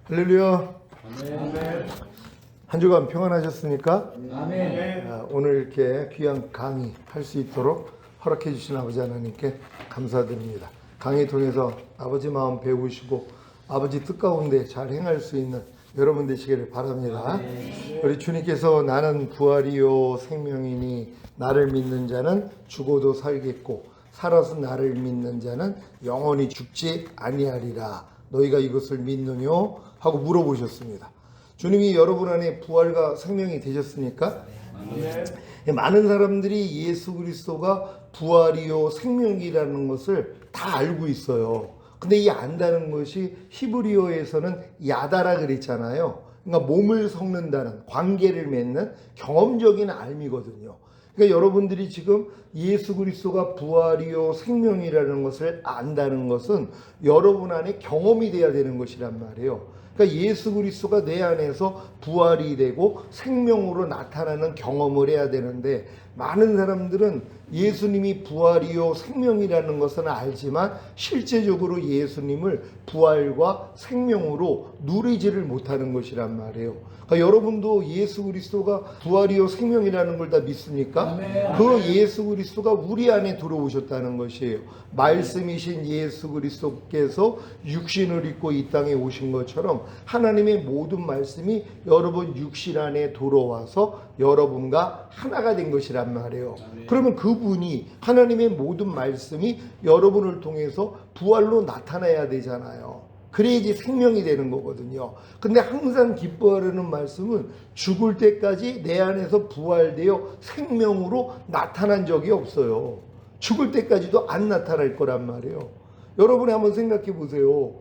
할렐루야. 아멘. 한 주간 평안하셨습니까? 아멘. 오늘 이렇게 귀한 강의 할 수 있도록 허락해 주신 아버지 하나님께 감사드립니다. 강의 통해서 아버지 마음 배우시고 아버지 뜻 가운데 잘 행할 수 있는 여러분 되시기를 바랍니다. 우리 주님께서 나는 부활이요 생명이니 나를 믿는 자는 죽어도 살겠고 살아서 나를 믿는 자는 영원히 죽지 아니하리라. 너희가 이것을 믿느뇨? 하고 물어보셨습니다. 주님이 여러분 안에 부활과 생명이 되셨습니까? 많은 사람들이 예수 그리스도가 부활이요 생명이라는 것을 다 알고 있어요. 근데 이 안다는 것이 히브리어에서는 야다라 그랬잖아요. 그러니까 몸을 섞는다는, 관계를 맺는 경험적인 알미거든요. 그러니까 여러분들이 지금 예수 그리스도가 부활이요 생명이라는 것을 안다는 것은 여러분 안에 경험이 돼야 되는 것이란 말이에요. 그러니까 예수 그리스도가 내 안에서 부활이 되고 생명으로 나타나는 경험을 해야 되는데, 많은 사람들은 예수님이 부활이요 생명이라는 것은 알지만 실제적으로 예수님을 부활과 생명으로 누리지를 못하는 것이란 말이에요. 그러니까 여러분도 예수 그리스도가 부활이요 생명이라는 걸 다 믿습니까? 그 예수 그리스도가 우리 안에 들어오셨다는 것이에요. 말씀이신 예수 그리스도께서 육신을 입고 이 땅에 오신 것처럼 하나님의 모든 말씀이 여러분 육신 안에 들어와서 여러분과 하나가 된 것이란 말이에요. 그러면 그분이, 하나님의 모든 말씀이 여러분을 통해서 부활로 나타나야 되잖아요. 그래야지 생명이 되는 거거든요. 근데 항상 기뻐하려는 말씀은 죽을 때까지 내 안에서 부활되어 생명으로 나타난 적이 없어요. 죽을 때까지도 안 나타날 거란 말이에요. 여러분이 한번 생각해 보세요.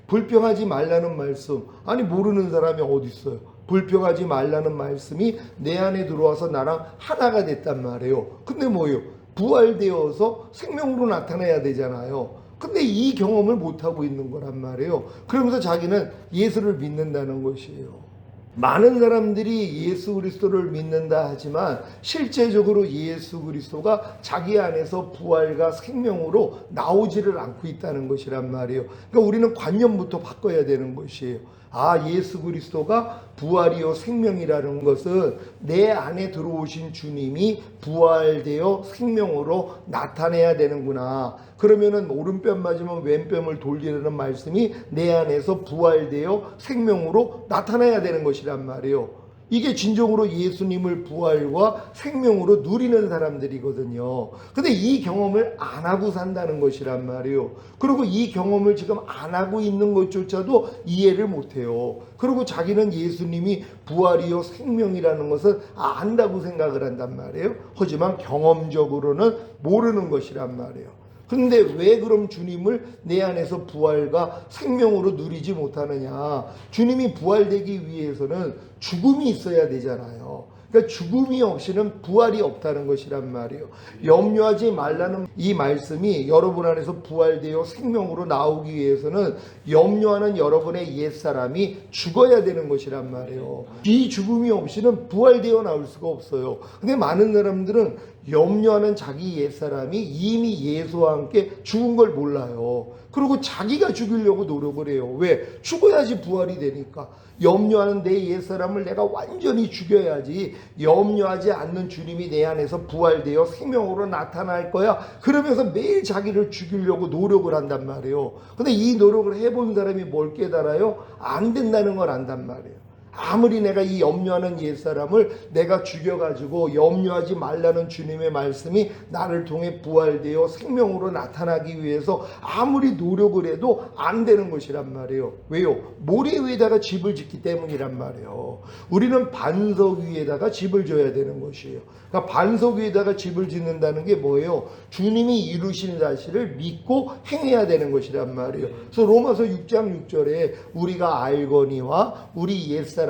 불평하지 말라는 말씀, 아니 모르는 사람이 어디 있어요. 불평하지 말라는 말씀이 내 안에 들어와서 나랑 하나가 됐단 말이에요. 근데 뭐예요? 부활되어서 생명으로 나타나야 되잖아요. 근데 이 경험을 못하고 있는 거란 말이에요. 그러면서 자기는 예수를 믿는다는 것이에요. 많은 사람들이 예수 그리스도를 믿는다 하지만 실제적으로 예수 그리스도가 자기 안에서 부활과 생명으로 나오지를 않고 있다는 것이란 말이에요. 그러니까 우리는 관념부터 바꿔야 되는 것이에요. 아, 예수 그리스도가 부활이요 생명이라는 것은 내 안에 들어오신 주님이 부활되어 생명으로 나타내야 되는구나. 그러면은 오른뺨 맞으면 왼뺨을 돌리라는 말씀이 내 안에서 부활되어 생명으로 나타나야 되는 것이란 말이에요. 이게 진정으로 예수님을 부활과 생명으로 누리는 사람들이거든요. 근데 이 경험을 안 하고 산다는 것이란 말이에요. 그리고 이 경험을 지금 안 하고 있는 것조차도 이해를 못해요. 그리고 자기는 예수님이 부활이요 생명이라는 것을 안다고 생각을 한단 말이에요. 하지만 경험적으로는 모르는 것이란 말이에요. 그런데 왜 그럼 주님을 내 안에서 부활과 생명으로 누리지 못하느냐? 주님이 부활되기 위해서는 죽음이 있어야 되잖아요. 그러니까 죽음이 없이는 부활이 없다는 것이란 말이에요. 염려하지 말라는 이 말씀이 여러분 안에서 부활되어 생명으로 나오기 위해서는 염려하는 여러분의 옛사람이 죽어야 되는 것이란 말이에요. 이 죽음이 없이는 부활되어 나올 수가 없어요. 근데 많은 사람들은 염려하는 자기 옛사람이 이미 예수와 함께 죽은 걸 몰라요. 그리고 자기가 죽이려고 노력을 해요. 왜? 죽어야지 부활이 되니까. 염려하는 내 옛사람을 내가 완전히 죽여야지, 염려하지 않는 주님이 내 안에서 부활되어 생명으로 나타날 거야. 그러면서 매일 자기를 죽이려고 노력을 한단 말이에요. 근데 이 노력을 해본 사람이 뭘 깨달아요? 안 된다는 걸 안단 말이에요. 아무리 내가 이 염려하는 옛사람을 내가 죽여가지고 염려하지 말라는 주님의 말씀이 나를 통해 부활되어 생명으로 나타나기 위해서 아무리 노력을 해도 안 되는 것이란 말이에요. 왜요? 모래 위에다가 집을 짓기 때문이란 말이에요. 우리는 반석 위에다가 집을 져야 되는 것이에요. 그러니까 반석 위에다가 집을 짓는다는 게 뭐예요? 주님이 이루신 사실을 믿고 행해야 되는 것이란 말이에요. 그래서 로마서 6장 6절에 우리가 알거니와 우리 옛사람이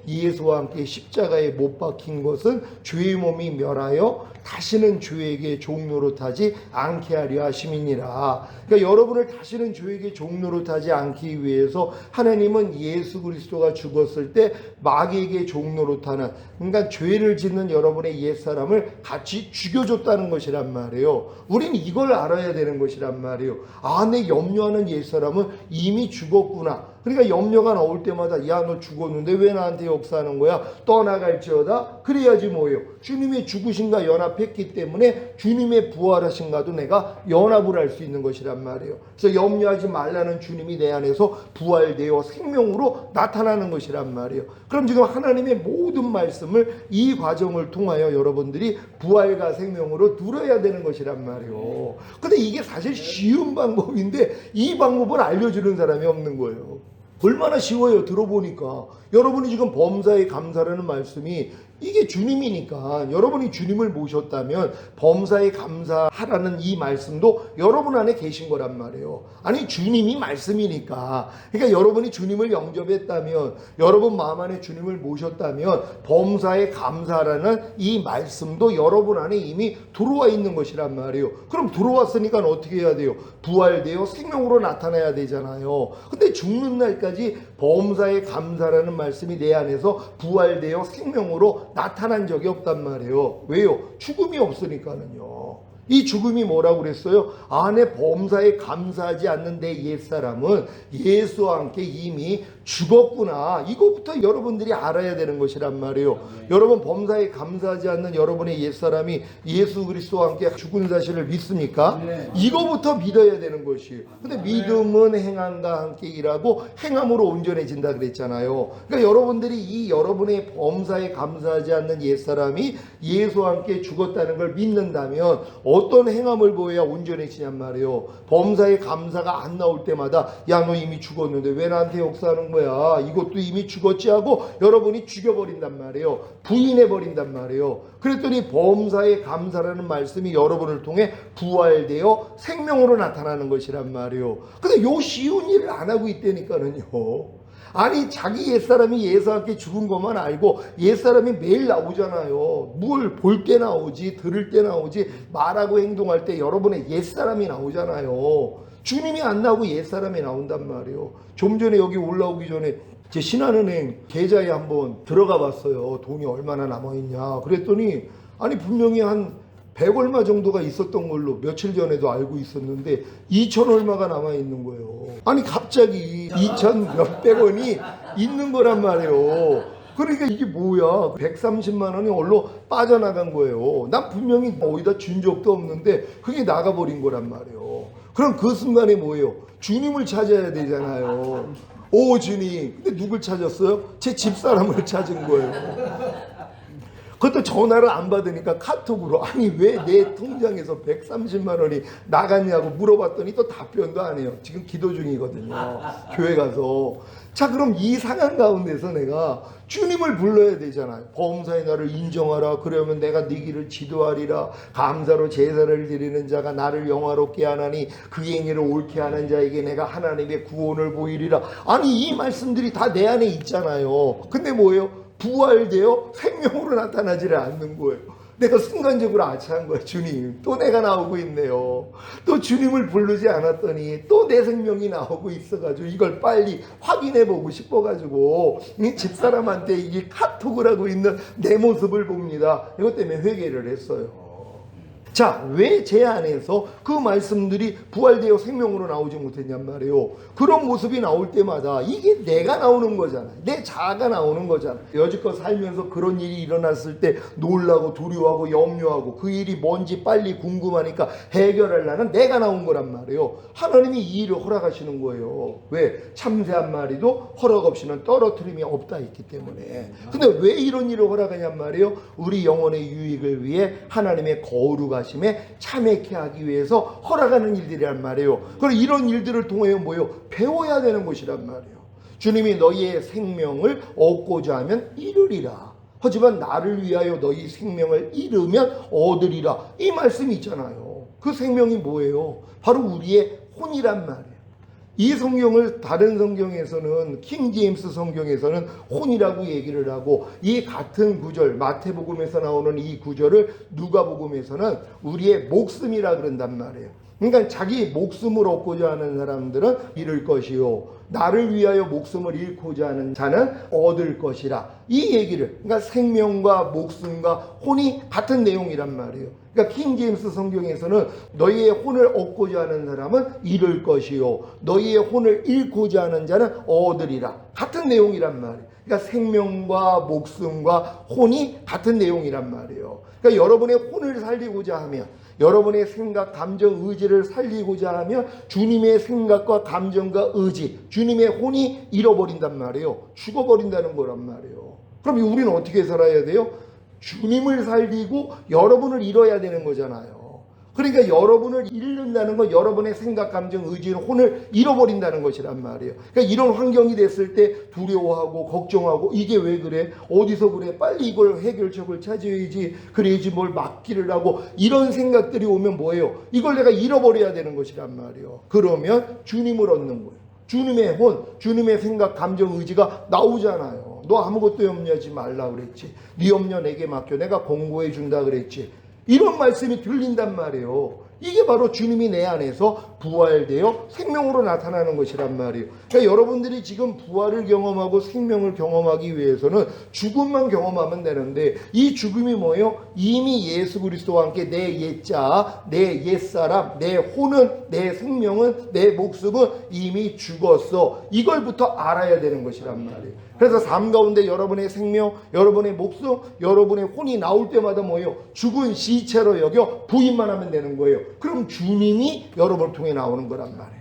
예수와 함께 십자가에 못 박힌 것은 죄의 몸이 멸하여 다시는 죄에게 종노릇하지 않게 하려 하심이니라. 그러니까 여러분을 다시는 죄에게 종노릇하지 않기 위해서 하나님은 예수 그리스도가 죽었을 때 마귀에게 종노릇하는, 그러니까 죄를 짓는 여러분의 옛사람을 같이 죽여줬다는 것이란 말이에요. 우리는 이걸 알아야 되는 것이란 말이에요. 아, 내 염려하는 옛사람은 이미 죽었구나. 그러니까 염려가 나올 때마다 야, 너 죽었는데 왜 나한테 역사하는 거야? 떠나갈지어다. 그래야지 뭐예요? 주님의 죽으신가 연합했기 때문에 주님의 부활하신가도 내가 연합을 할 수 있는 것이란 말이에요. 그래서 염려하지 말라는 주님이 내 안에서 부활되어 생명으로 나타나는 것이란 말이에요. 그럼 지금 하나님의 모든 말씀을 이 과정을 통하여 여러분들이 부활과 생명으로 누려야 되는 것이란 말이에요. 근데 이게 사실 쉬운 방법인데 이 방법을 알려주는 사람이 없는 거예요. 얼마나 쉬워요. 들어보니까 여러분이 지금 범사에 감사라는 말씀이 이게 주님이니까 여러분이 주님을 모셨다면 범사에 감사하라는 이 말씀도 여러분 안에 계신 거란 말이에요. 아니 주님이 말씀이니까, 그러니까 여러분이 주님을 영접했다면, 여러분 마음 안에 주님을 모셨다면 범사에 감사라는 이 말씀도 여러분 안에 이미 들어와 있는 것이란 말이에요. 그럼 들어왔으니까 어떻게 해야 돼요? 부활되어 생명으로 나타나야 되잖아요. 근데 죽는 날까지 범사에 감사라는 말씀이 내 안에서 부활되어 생명으로 나타난 적이 없단 말이에요. 왜요? 죽음이 없으니까는요. 이 죽음이 뭐라고 그랬어요? 안에 범사에 감사하지 않는 내 옛사람은 예수와 함께 이미 죽었구나. 이거부터 여러분들이 알아야 되는 것이란 말이에요. 여러분 범사에 감사하지 않는 여러분의 옛사람이 예수 그리스도와 함께 죽은 사실을 믿습니까? 이거부터 믿어야 되는 것이에요. 근데 믿음은 행함과 함께 일하고 행함으로 온전해진다 그랬잖아요. 그러니까 여러분들이 이 여러분의 범사에 감사하지 않는 옛사람이 예수와 함께 죽었다는 걸 믿는다면 어떤 행함을 보여야 온전해지냔 말이에요. 범사에 감사가 안 나올 때마다 야, 너 이미 죽었는데 왜 나한테 역사하는 거야? 이것도 이미 죽었지 하고 여러분이 죽여버린단 말이에요. 부인해버린단 말이에요. 그랬더니 범사에 감사라는 말씀이 여러분을 통해 부활되어 생명으로 나타나는 것이란 말이에요. 근데 요 쉬운 일을 안 하고 있다니까는요. 아니 자기 옛사람이 예수와 함께 죽은 것만 알고 옛사람이 매일 나오잖아요. 뭘 볼 때 나오지, 들을 때 나오지, 말하고 행동할 때 여러분의 옛사람이 나오잖아요. 주님이 안 나오고 옛사람이 나온단 말이에요. 좀 전에 여기 올라오기 전에 제 신한은행 계좌에 한번 들어가 봤어요. 돈이 얼마나 남아있냐 그랬더니 아니 분명히 한 100 얼마 정도가 있었던 걸로 며칠 전에도 알고 있었는데 2천 얼마가 남아있는 거예요. 아니 갑자기 2천 몇백 원이 있는 거란 말이에요. 그러니까 이게 뭐야? 130만 원이 얼로 빠져나간 거예요. 난 분명히 어디다 준 적도 없는데 그게 나가버린 거란 말이에요. 그럼 그 순간에 뭐예요? 주님을 찾아야 되잖아요. 오 주님. 근데 누굴 찾았어요? 제 집사람을 찾은 거예요. 그것도 전화를 안 받으니까 카톡으로 아니 왜 내 통장에서 130만 원이 나갔냐고 물어봤더니 또 답변도 안 해요. 지금 기도 중이거든요. 교회 가서. 자 그럼 이 상황 가운데서 내가 주님을 불러야 되잖아요. 범사의 나를 인정하라. 그러면 내가 네 길을 지도하리라. 감사로 제사를 드리는 자가 나를 영화롭게 하나니 그 행위를 옳게 하는 자에게 내가 하나님의 구원을 보이리라. 아니 이 말씀들이 다 내 안에 있잖아요. 근데 뭐예요? 부활되어 생명으로 나타나지를 않는 거예요. 내가 순간적으로 아차한 거야. 주님 또 내가 나오고 있네요. 또 주님을 부르지 않았더니 또 내 생명이 나오고 있어가지고 이걸 빨리 확인해 보고 싶어가지고 이 집사람한테 이 카톡을 하고 있는 내 모습을 봅니다. 이것 때문에 회개를 했어요. 자, 왜 제 안에서 그 말씀들이 부활되어 생명으로 나오지 못했냔 말이에요. 그런 모습이 나올 때마다 이게 내가 나오는 거잖아요. 내 자아가 나오는 거잖아요. 여지껏 살면서 그런 일이 일어났을 때 놀라고 두려워하고 염려하고 그 일이 뭔지 빨리 궁금하니까 해결하려는 내가 나온 거란 말이에요. 하나님이 이 일을 허락하시는 거예요. 왜? 참새 한 마리도 허락 없이는 떨어뜨림이 없다 했기 때문에. 근데 왜 이런 일을 허락하냔 말이에요. 우리 영혼의 유익을 위해 하나님의 거룩하심에 참여케 하기 위해서 허락하는 일들이란 말이에요. 그럼 이런 일들을 통해 뭐예요? 배워야 되는 것이란 말이에요. 주님이 너희의 생명을 얻고자 하면 잃으리라. 하지만 나를 위하여 너희 생명을 잃으면 얻으리라. 이 말씀이 있잖아요. 그 생명이 뭐예요? 바로 우리의 혼이란 말이에요. 이 성경을 다른 성경에서는 킹 제임스 성경에서는 혼이라고 얘기를 하고 이 같은 구절 마태복음에서 나오는 이 구절을 누가복음에서는 우리의 목숨이라 그런단 말이에요. 그러니까 자기 목숨을 얻고자 하는 사람들은 잃을 것이요, 나를 위하여 목숨을 잃고자 하는 자는 얻을 것이라. 이 얘기를, 그러니까 생명과 목숨과 혼이 같은 내용이란 말이에요. 그러니까 킹제임스 성경에서는 너희의 혼을 얻고자 하는 사람은 잃을 것이요, 너희의 혼을 잃고자 하는 자는 얻으리라. 같은 내용이란 말이에요. 그러니까 생명과 목숨과 혼이 같은 내용이란 말이에요. 그러니까 여러분의 혼을 살리고자 하면, 여러분의 생각, 감정, 의지를 살리고자 하면 주님의 생각과 감정과 의지, 주님의 혼이 잃어버린단 말이에요. 죽어버린다는 거란 말이에요. 그럼 우리는 어떻게 살아야 돼요? 주님을 살리고 여러분을 잃어야 되는 거잖아요. 그러니까 여러분을 잃는다는 건 여러분의 생각, 감정, 의지, 혼을 잃어버린다는 것이란 말이에요. 그러니까 이런 환경이 됐을 때 두려워하고 걱정하고, 이게 왜 그래? 어디서 그래? 빨리 이걸 해결책을 찾아야지. 그래야지 뭘 막기를 하고, 이런 생각들이 오면 뭐예요? 이걸 내가 잃어버려야 되는 것이란 말이에요. 그러면 주님을 얻는 거예요. 주님의 혼, 주님의 생각, 감정, 의지가 나오잖아요. 너 아무것도 염려하지 말라 그랬지. 네 염려 내게 맡겨. 내가 공고해 준다 그랬지. 이런 말씀이 들린단 말이에요. 이게 바로 주님이 내 안에서 부활되어 생명으로 나타나는 것이란 말이에요. 그러니까 여러분들이 지금 부활을 경험하고 생명을 경험하기 위해서는 죽음만 경험하면 되는데, 이 죽음이 뭐예요? 이미 예수 그리스도와 함께 내 옛자, 내 옛사람, 내 혼은, 내 생명은, 내 목숨은 이미 죽었어. 이걸부터 알아야 되는 것이란 말이에요. 그래서 삶 가운데 여러분의 생명, 여러분의 목숨, 여러분의 혼이 나올 때마다 뭐예요? 죽은 시체로 여겨 부인만 하면 되는 거예요. 그럼 주님이 여러분을 통해 나오는 거란 말이에요.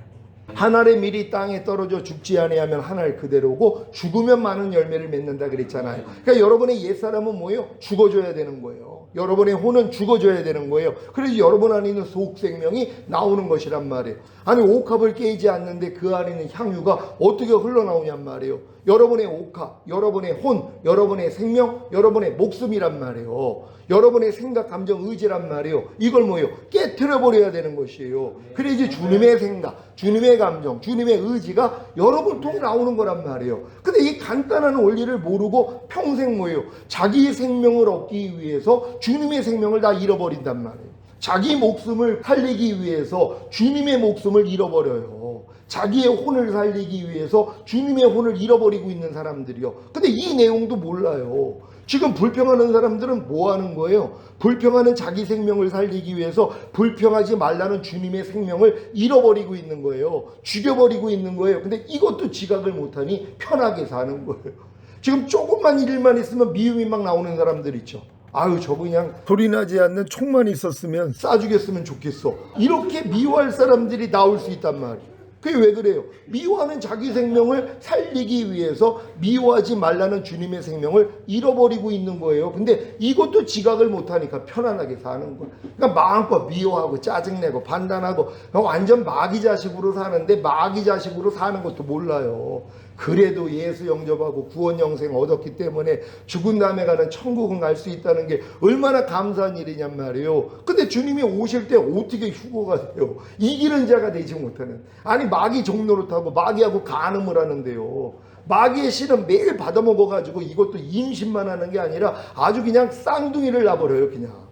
한 알의 밀이 땅에 떨어져 죽지 아니하면 한 알 그대로고, 죽으면 많은 열매를 맺는다 그랬잖아요. 그러니까 여러분의 옛사람은 뭐예요? 죽어줘야 되는 거예요. 여러분의 혼은 죽어줘야 되는 거예요. 그래서 여러분 안에 있는 속생명이 나오는 것이란 말이에요. 아니, 옥합을 깨지 않는데 그 안에 있는 향유가 어떻게 흘러나오냔 말이에요. 여러분의 옥합, 여러분의 혼, 여러분의 생명, 여러분의 목숨이란 말이에요. 여러분의 생각, 감정, 의지란 말이에요. 이걸 뭐예요? 깨트려버려야 되는 것이에요. 그래야지 주님의 생각, 주님의 감정, 주님의 의지가 여러분 통해 나오는 거란 말이에요. 근데 이 간단한 원리를 모르고 평생 뭐예요? 자기 생명을 얻기 위해서 주님의 생명을 다 잃어버린단 말이에요. 자기 목숨을 살리기 위해서 주님의 목숨을 잃어버려요. 자기의 혼을 살리기 위해서 주님의 혼을 잃어버리고 있는 사람들이요. 근데 이 내용도 몰라요. 지금 불평하는 사람들은 뭐 하는 거예요? 불평하는 자기 생명을 살리기 위해서 불평하지 말라는 주님의 생명을 잃어버리고 있는 거예요. 죽여버리고 있는 거예요. 근데 이것도 지각을 못하니 편하게 사는 거예요. 지금 조금만 일만 있으면 미움이 막 나오는 사람들 있죠. 아유, 저 그냥 소리나지 않는 총만 있었으면 쏴주겠으면 좋겠어. 이렇게 미워할 사람들이 나올 수 있단 말이에요. 그게 왜 그래요? 미워하는 자기 생명을 살리기 위해서 미워하지 말라는 주님의 생명을 잃어버리고 있는 거예요. 근데 이것도 지각을 못하니까 편안하게 사는 거예요. 그러니까 마음껏 미워하고 짜증내고 판단하고 완전 마귀 자식으로 사는데, 마귀 자식으로 사는 것도 몰라요. 그래도 예수 영접하고 구원 영생 얻었기 때문에 죽은 다음에 가는 천국은 갈 수 있다는 게 얼마나 감사한 일이냔 말이에요. 근데 주님이 오실 때 어떻게 휴거가 돼요? 이기는 자가 되지 못하는. 아니, 마귀 종로를 타고 마귀하고 간음을 하는데요. 마귀의 씨는 매일 받아먹어가지고 이것도 임신만 하는 게 아니라 아주 그냥 쌍둥이를 낳아버려요. 그냥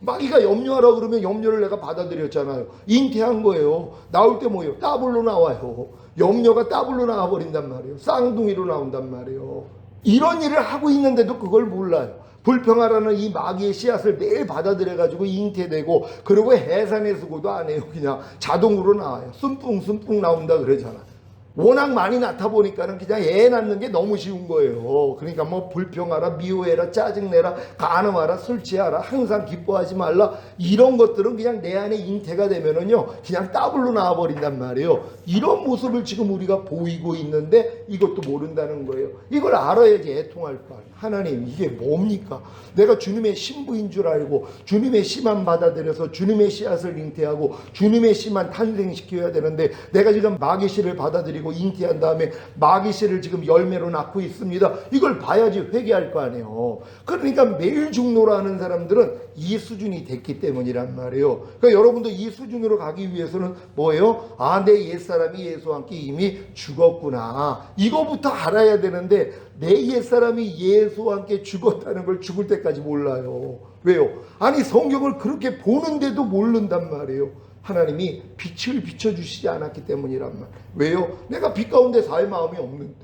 마귀가 염려하라 그러면 염려를 내가 받아들였잖아요. 잉태한 거예요. 나올 때 뭐예요? 더블로 나와요. 염려가 더블로 나와버린단 말이에요. 쌍둥이로 나온단 말이에요. 이런 일을 하고 있는데도 그걸 몰라요. 불평하라는 이 마귀의 씨앗을 매일 받아들여가지고 잉태되고, 그리고 해산의 수고도 안 해요. 그냥 자동으로 나와요. 숨뿡 나온다 그러잖아. 워낙 많이 낳다 보니까는 그냥 애 낳는 게 너무 쉬운 거예요. 그러니까 뭐 불평하라, 미워해라, 짜증내라, 간음하라, 술 취하라, 항상 기뻐하지 말라, 이런 것들은 그냥 내 안에 잉태가 되면은요 그냥 더블로 나와버린단 말이에요. 이런 모습을 지금 우리가 보이고 있는데 이것도 모른다는 거예요. 이걸 알아야지 애통할 거 아니에요. 하나님, 이게 뭡니까? 내가 주님의 신부인 줄 알고 주님의 씨만 받아들여서 주님의 씨앗을 잉태하고 주님의 씨만 탄생시켜야 되는데, 내가 지금 마귀 씨를 받아들이고 잉태한 다음에 마귀 씨를 지금 열매로 낳고 있습니다. 이걸 봐야지 회개할 거 아니에요. 그러니까 매일 죽노라는 사람들은 이 수준이 됐기 때문이란 말이에요. 그러니까 여러분도 이 수준으로 가기 위해서는 뭐예요? 아, 내 옛사람이 예수와 함께 이미 죽었구나. 이거부터 알아야 되는데, 내 옛사람이 예수와 함께 죽었다는 걸 죽을 때까지 몰라요. 왜요? 아니, 성경을 그렇게 보는데도 모른단 말이에요. 하나님이 빛을 비춰주시지 않았기 때문이란 말. 왜요? 내가 빛 가운데 살 마음이 없는데,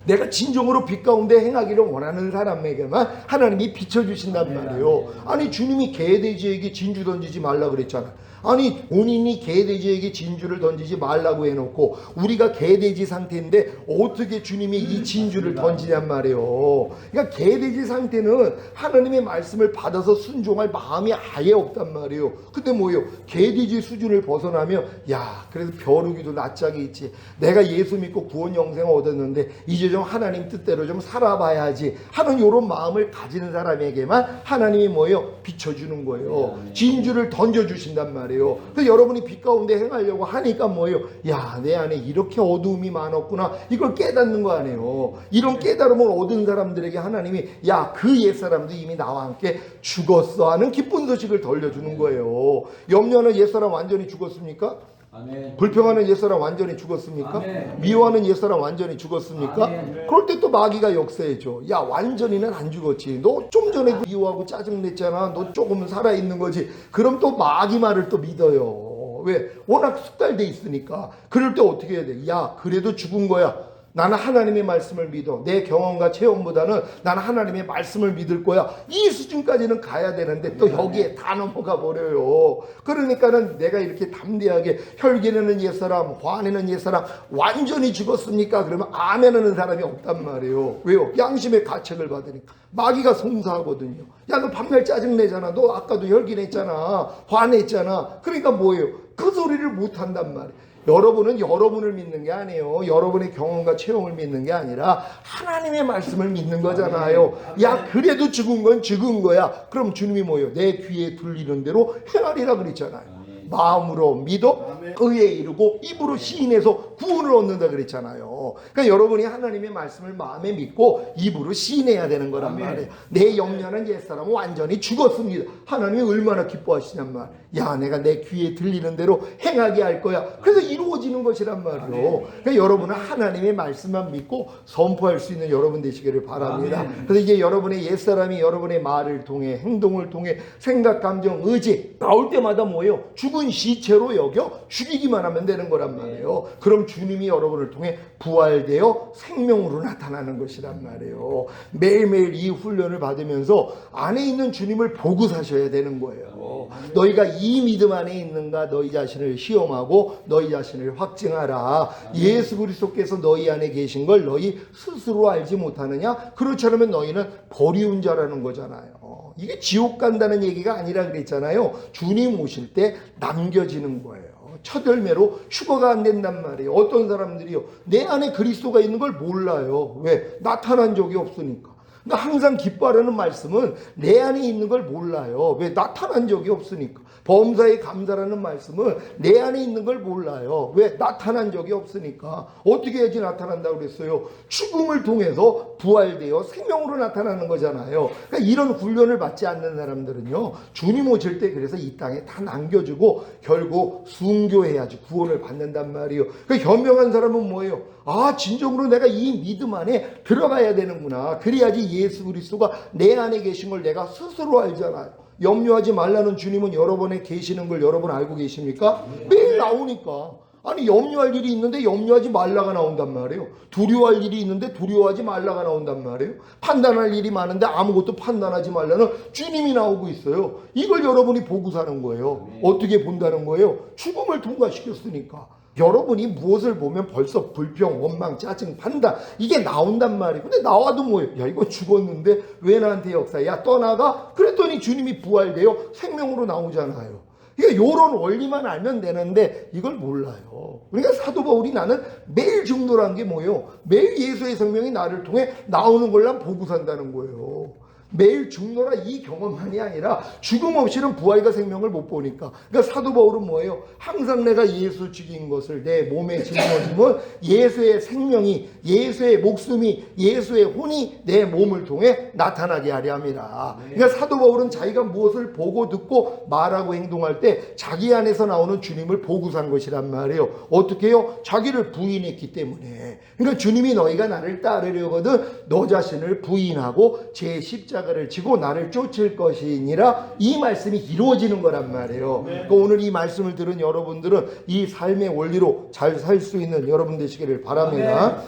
내가 진정으로 빛 가운데 행하기를 원하는 사람에게만 하나님이 비춰주신단 말이에요. 아니 주님이 개돼지에게 진주 던지지 말라 그랬잖아. 아니 본인이 개돼지에게 진주를 던지지 말라고 해놓고 우리가 개돼지 상태인데 어떻게 주님이 이 진주를 던지냔 말이에요. 그러니까 개돼지 상태는 하나님의 말씀을 받아서 순종할 마음이 아예 없단 말이에요. 근데 뭐예요? 개돼지 수준을 벗어나면 야 그래도 벼룩이도 낯짝이 있지, 내가 예수 믿고 구원 영생을 얻었는데 이제 좀 하나님 뜻대로 좀 살아봐야지 하는 이런 마음을 가지는 사람에게만 하나님이 뭐예요? 비춰주는 거예요. 진주를 던져주신단 말이에요. 그래서 여러분이 빛 가운데 행하려고 하니까 뭐예요? 야, 내 안에 이렇게 어두움이 많았구나. 이걸 깨닫는 거 아니에요. 이런 깨달음을 얻은 사람들에게 하나님이 야, 그 옛사람도 이미 나와 함께 죽었어 하는 기쁜 소식을 들려주는 거예요. 염려하는 옛사람 완전히 죽었습니까? 아멘. 불평하는 옛사람 완전히 죽었습니까? 아멘. 미워하는 옛사람 완전히 죽었습니까? 아멘. 그럴 때 또 마귀가 역사해줘. 야 완전히는 안 죽었지. 너 좀 전에도 미워하고 짜증냈잖아. 너 조금은 살아있는 거지. 그럼 또 마귀 말을 또 믿어요. 왜? 워낙 숙달돼 있으니까. 그럴 때 어떻게 해야 돼? 야 그래도 죽은 거야. 나는 하나님의 말씀을 믿어. 내 경험과 체험보다는 나는 하나님의 말씀을 믿을 거야. 이 수준까지는 가야 되는데 또 여기에 다 넘어가 버려요. 그러니까는 내가 이렇게 담대하게 혈기내는 옛사람, 화내는 옛사람 완전히 죽었습니까? 그러면 아멘 하는 사람이 없단 말이에요. 왜요? 양심의 가책을 받으니까. 마귀가 송사하거든요. 야 너 밤날 짜증내잖아. 너 아까도 혈기냈잖아. 화냈잖아. 그러니까 뭐예요? 그 소리를 못한단 말이에요. 여러분은 여러분을 믿는 게 아니에요. 여러분의 경험과 체험을 믿는 게 아니라 하나님의 말씀을 믿는 거잖아요. 야 그래도 죽은 건 죽은 거야. 그럼 주님이 뭐예요? 내 귀에 들리는 대로 행하리라 그랬잖아요. 마음으로 믿어 의에 이르고 입으로 시인해서 구원을 얻는다 그랬잖아요. 그러니까 여러분이 하나님의 말씀을 마음에 믿고 입으로 시인해야 되는 거란 말이에요. 내 염려하는 옛사람은 완전히 죽었습니다. 하나님이 얼마나 기뻐하시냔 말. 야 내가 내 귀에 들리는 대로 행하게 할 거야. 그래서 이루어지는 것이란 말이에요. 그러니까 여러분은 하나님의 말씀만 믿고 선포할 수 있는 여러분 되시기를 바랍니다. 그래서 이제 여러분의 옛사람이 여러분의 말을 통해 행동을 통해 생각, 감정, 의지 나올 때마다 뭐예요? 죽은 시체로 여겨 죽이기만 하면 되는 거란 말이에요. 그럼 주님이 여러분을 통해 부활되어 생명으로 나타나는 것이란 말이에요. 매일매일 이 훈련을 받으면서 안에 있는 주님을 보고 사셔야 되는 거예요. 너희가 이 믿음 안에 있는가 너희 자신을 시험하고 너희 자신을 확증하라. 예수 그리스도께서 너희 안에 계신 걸 너희 스스로 알지 못하느냐? 그렇지 않으면 너희는 버리운 자라는 거잖아요. 이게 지옥 간다는 얘기가 아니라 그랬잖아요. 주님 오실 때 남겨지는 거예요. 첫 열매로 휴거가 안 된단 말이에요. 어떤 사람들이요, 내 안에 그리스도가 있는 걸 몰라요. 왜? 나타난 적이 없으니까. 그러니까 항상 기뻐하라는 말씀은 내 안에 있는 걸 몰라요. 왜? 나타난 적이 없으니까. 범사에 감사라는 말씀은 내 안에 있는 걸 몰라요. 왜? 나타난 적이 없으니까. 어떻게 해야지 나타난다고 그랬어요? 죽음을 통해서 부활되어 생명으로 나타나는 거잖아요. 그러니까 이런 훈련을 받지 않는 사람들은요, 주님 오실 때 그래서 이 땅에 다 남겨주고 결국 순교해야지 구원을 받는단 말이에요. 그러니까 현명한 사람은 뭐예요? 아, 진정으로 내가 이 믿음 안에 들어가야 되는구나. 그래야지 예수 그리스도가 내 안에 계신 걸 내가 스스로 알잖아요. 염려하지 말라는 주님은 여러분에 계시는 걸 여러분 알고 계십니까? 매일 나오니까. 아니 염려할 일이 있는데 염려하지 말라가 나온단 말이에요. 두려워할 일이 있는데 두려워하지 말라가 나온단 말이에요. 판단할 일이 많은데 아무것도 판단하지 말라는 주님이 나오고 있어요. 이걸 여러분이 보고 사는 거예요. 어떻게 본다는 거예요? 죽음을 통과시켰으니까. 여러분이 무엇을 보면 벌써 불평, 원망, 짜증, 판단 이게 나온단 말이에요. 근데 나와도 뭐예요? 야 이거 죽었는데 왜 나한테 역사? 야 떠나가? 그랬더니 주님이 부활되어 생명으로 나오잖아요. 그러니까 이런 원리만 알면 되는데 이걸 몰라요. 그러니까 사도 바울이 나는 매일 중노란 게 뭐예요? 매일 예수의 생명이 나를 통해 나오는 걸 난 보고 산다는 거예요. 매일 죽노라 이 경험만이 아니라 죽음 없이는 부활과 생명을 못 보니까. 그러니까 사도 바울은 뭐예요? 항상 내가 예수 죽인 것을 내 몸에 짊어지면 예수의 생명이, 예수의 목숨이, 예수의 혼이 내 몸을 통해 나타나게 하려 함이라. 그러니까 사도 바울은 자기가 무엇을 보고 듣고 말하고 행동할 때 자기 안에서 나오는 주님을 보고 산 것이란 말이에요. 어떻게 해요? 자기를 부인했기 때문에. 그러니까 주님이 너희가 나를 따르려거든 너 자신을 부인하고 제 십자가 십자가를 지고 나를 쫓을 것이니라, 이 말씀이 이루어지는 거란 말이에요. 그러니까 오늘 이 말씀을 들은 여러분들은 이 삶의 원리로 잘 살 수 있는 여러분 되시기를 바랍니다.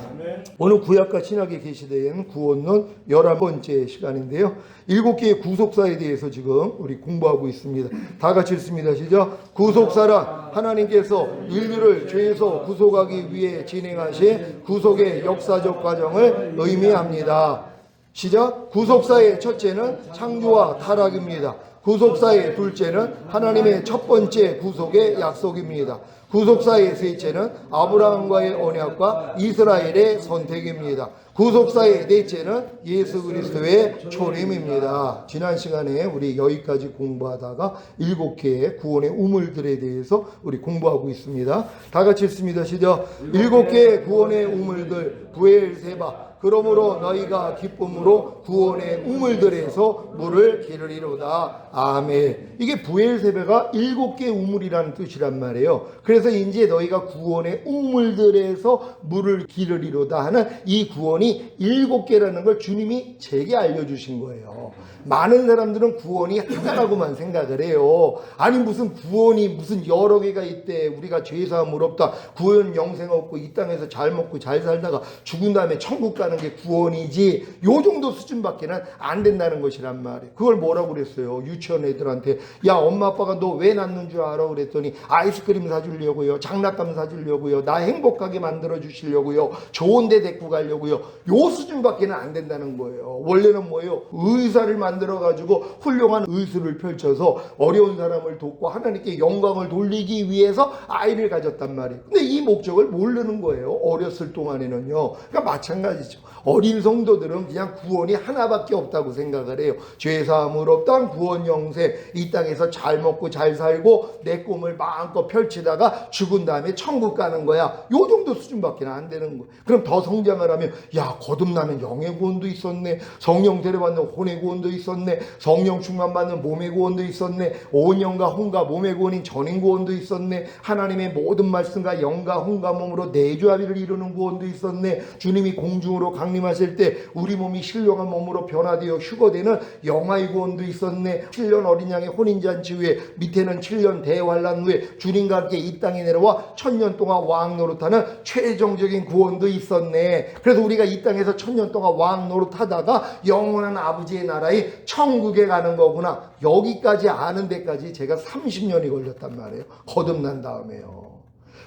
오늘 구약과 신약에 계시된 구원론 11번째 시간인데요. 7개의 구속사에 대해서 지금 우리 공부하고 있습니다. 다 같이 읽습니다. 시작. 구속사란 하나님께서 인류를 죄에서 구속하기 위해 진행하신 구속의 역사적 과정을 의미합니다. 시작. 구속사의 첫째는 창조와 타락입니다. 구속사의 둘째는 하나님의 첫 번째 구속의 약속입니다. 구속사의 셋째는 아브라함과의 언약과 이스라엘의 선택입니다. 구속사의 넷째는 예수 그리스도의 초림입니다. 지난 시간에 우리 여기까지 공부하다가 7개의 구원의 우물들에 대해서 우리 공부하고 있습니다. 다 같이 읽습니다. 시작. 7개의 구원의 우물들 부엘세바, 그러므로 너희가 기쁨으로 구원의 우물들에서 물을 기르리로다. 아멘. 이게 부엘세바가 7개의 우물이라는 뜻이란 말이에요. 그래서 이제 너희가 구원의 우물들에서 물을 기르리로다 하는 이 구원이 7개라는 걸 주님이 제게 알려주신 거예요. 많은 사람들은 구원이 하나라고만 생각을 해요. 아니 무슨 구원이 무슨 여러 개가 있대. 우리가 죄사함을 없다, 구원 영생 없고 이 땅에서 잘 먹고 잘 살다가 죽은 다음에 천국 가는 게 구원이지, 요 정도 수준밖에는 안 된다는 것이란 말이에요. 그걸 뭐라고 그랬어요? 유치원 애들한테 야 엄마 아빠가 너 왜 낳는 줄 알아? 그랬더니 아이스크림 사주려고요, 장난감 사주려고요, 나 행복하게 만들어 주시려고요, 좋은 데 데리고 가려고요. 요 수준밖에는 안 된다는 거예요. 원래는 뭐예요? 의사를 만들어 가지고 훌륭한 의술을 펼쳐서 어려운 사람을 돕고 하나님께 영광을 돌리기 위해서 아이를 가졌단 말이에요. 근데 이 목적을 모르는 거예요, 어렸을 동안에는요. 그러니까 마찬가지죠. 어린 성도들은 그냥 구원이 하나밖에 없다고 생각을 해요. 죄사함을 없던 구원 영생, 이 땅에서 잘 먹고 잘 살고 내 꿈을 마음껏 펼치다가 죽은 다음에 천국 가는 거야. 요 정도 수준밖에 안 되는 거예요. 그럼 더 성장을 하면 야 거듭나면 영의 구원도 있었네, 성령 데려받는 혼의 구원도 있었네, 성령 충만받는 몸의 구원도 있었네, 오은영과 혼과 몸의 구원인 전인 구원도 있었네, 하나님의 모든 말씀과 영과 혼과 몸으로 내조합의를 이루는 구원도 있었네, 주님이 공중으로 강림하실 때 우리 몸이 신령한 몸으로 변화되어 휴거되는 영화의 구원도 있었네, 7년 어린 양의 혼인잔치 후에 밑에는 7년 대환란 후에 주님과 함께 이 땅에 내려와 1000년 동안 왕 노릇하는 최종적인 구원도 있었네. 그래서 우리가 이 땅에서 1000년 동안 왕 노릇하다가 영원한 아버지의 나라에 천국에 가는 거구나, 여기까지 아는 데까지 제가 30년이 걸렸단 말이에요. 거듭난 다음에요.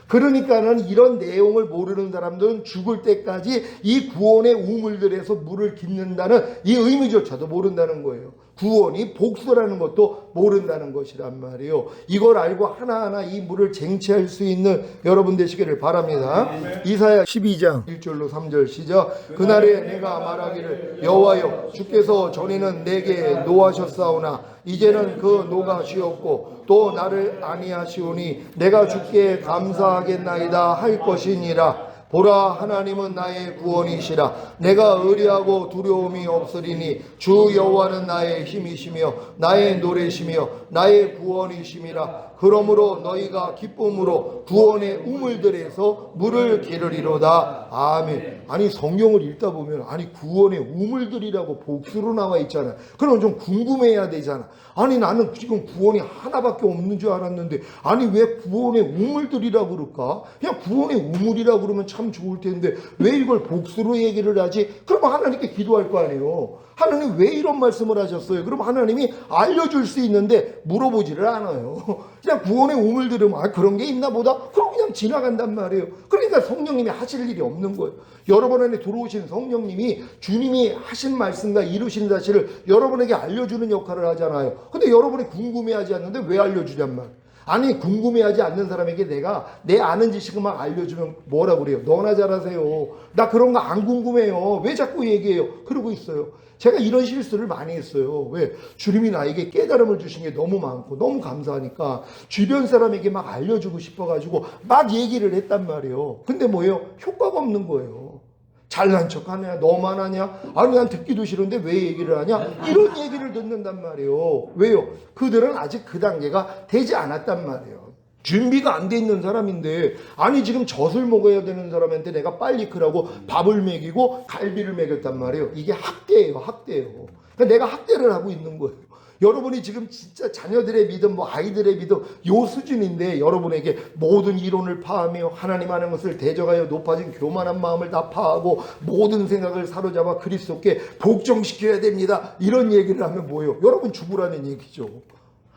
그러니까는 이런 내용을 모르는 사람들은 죽을 때까지 이 구원의 우물들에서 물을 깃는다는 이 의미조차도 모른다는 거예요. 구원이 복수라는 것도 모른다는 것이란 말이에요. 이걸 알고 하나하나 이 물을 쟁취할 수 있는 여러분 되시기를 바랍니다. 이사야 12장 1절로 3절 시작. 그날에 내가 말하기를 여호와여 주께서 전에는 내게 노하셨사오나 이제는 그 노가 쉬었고 또 나를 아니하시오니 내가 주께 감사하겠나이다 할 것이니라. 보라 하나님은 나의 구원이시라. 내가 의리하고 두려움이 없으리니 주 여호와는 나의 힘이시며 나의 노래시며 나의 구원이심이라. 그러므로 너희가 기쁨으로 구원의 우물들에서 물을 기르리로다. 아멘. 아니 성경을 읽다 보면 아니 구원의 우물들이라고 복수로 나와 있잖아. 그럼 좀 궁금해야 되잖아. 아니 나는 지금 구원이 하나밖에 없는 줄 알았는데 아니 왜 구원의 우물들이라고 그럴까? 그냥 구원의 우물이라고 그러면 참 좋을 텐데 왜 이걸 복수로 얘기를 하지? 그러면 하나님께 기도할 거 아니에요. 하나님 왜 이런 말씀을 하셨어요? 그럼 하나님이 알려줄 수 있는데 물어보지를 않아요. 그냥 구원의 우물 들으면 아 그런 게 있나 보다? 그럼 그냥 지나간단 말이에요. 그러니까 성령님이 하실 일이 없는 거예요. 여러분 안에 들어오신 성령님이 주님이 하신 말씀과 이루신 사실을 여러분에게 알려주는 역할을 하잖아요. 근데 여러분이 궁금해하지 않는데 왜 알려주냔 말이에요. 아니 궁금해하지 않는 사람에게 내가 내 아는 지식을 막 알려주면 뭐라 그래요? 너나 잘하세요. 나 그런 거 안 궁금해요. 왜 자꾸 얘기해요? 그러고 있어요. 제가 이런 실수를 많이 했어요. 왜? 주님이 나에게 깨달음을 주신 게 너무 많고 너무 감사하니까 주변 사람에게 막 알려주고 싶어가지고 막 얘기를 했단 말이에요. 근데 뭐예요? 효과가 없는 거예요. 잘난 척하냐? 너만 하냐? 아니 난 듣기도 싫은데 왜 얘기를 하냐? 이런 얘기를 듣는단 말이에요. 왜요? 그들은 아직 그 단계가 되지 않았단 말이에요. 준비가 안 돼 있는 사람인데 아니 지금 젖을 먹어야 되는 사람한테 내가 빨리 크라고 밥을 먹이고 갈비를 먹였단 말이에요. 이게 학대예요. 학대예요. 그러니까 내가 학대를 하고 있는 거예요. 여러분이 지금 진짜 자녀들의 믿음, 뭐 아이들의 믿음 요 수준인데 여러분에게 모든 이론을 파하며 하나님 하는 것을 대적하여 높아진 교만한 마음을 다 파하고 모든 생각을 사로잡아 그리스도께 복종시켜야 됩니다. 이런 얘기를 하면 뭐예요? 여러분 죽으라는 얘기죠.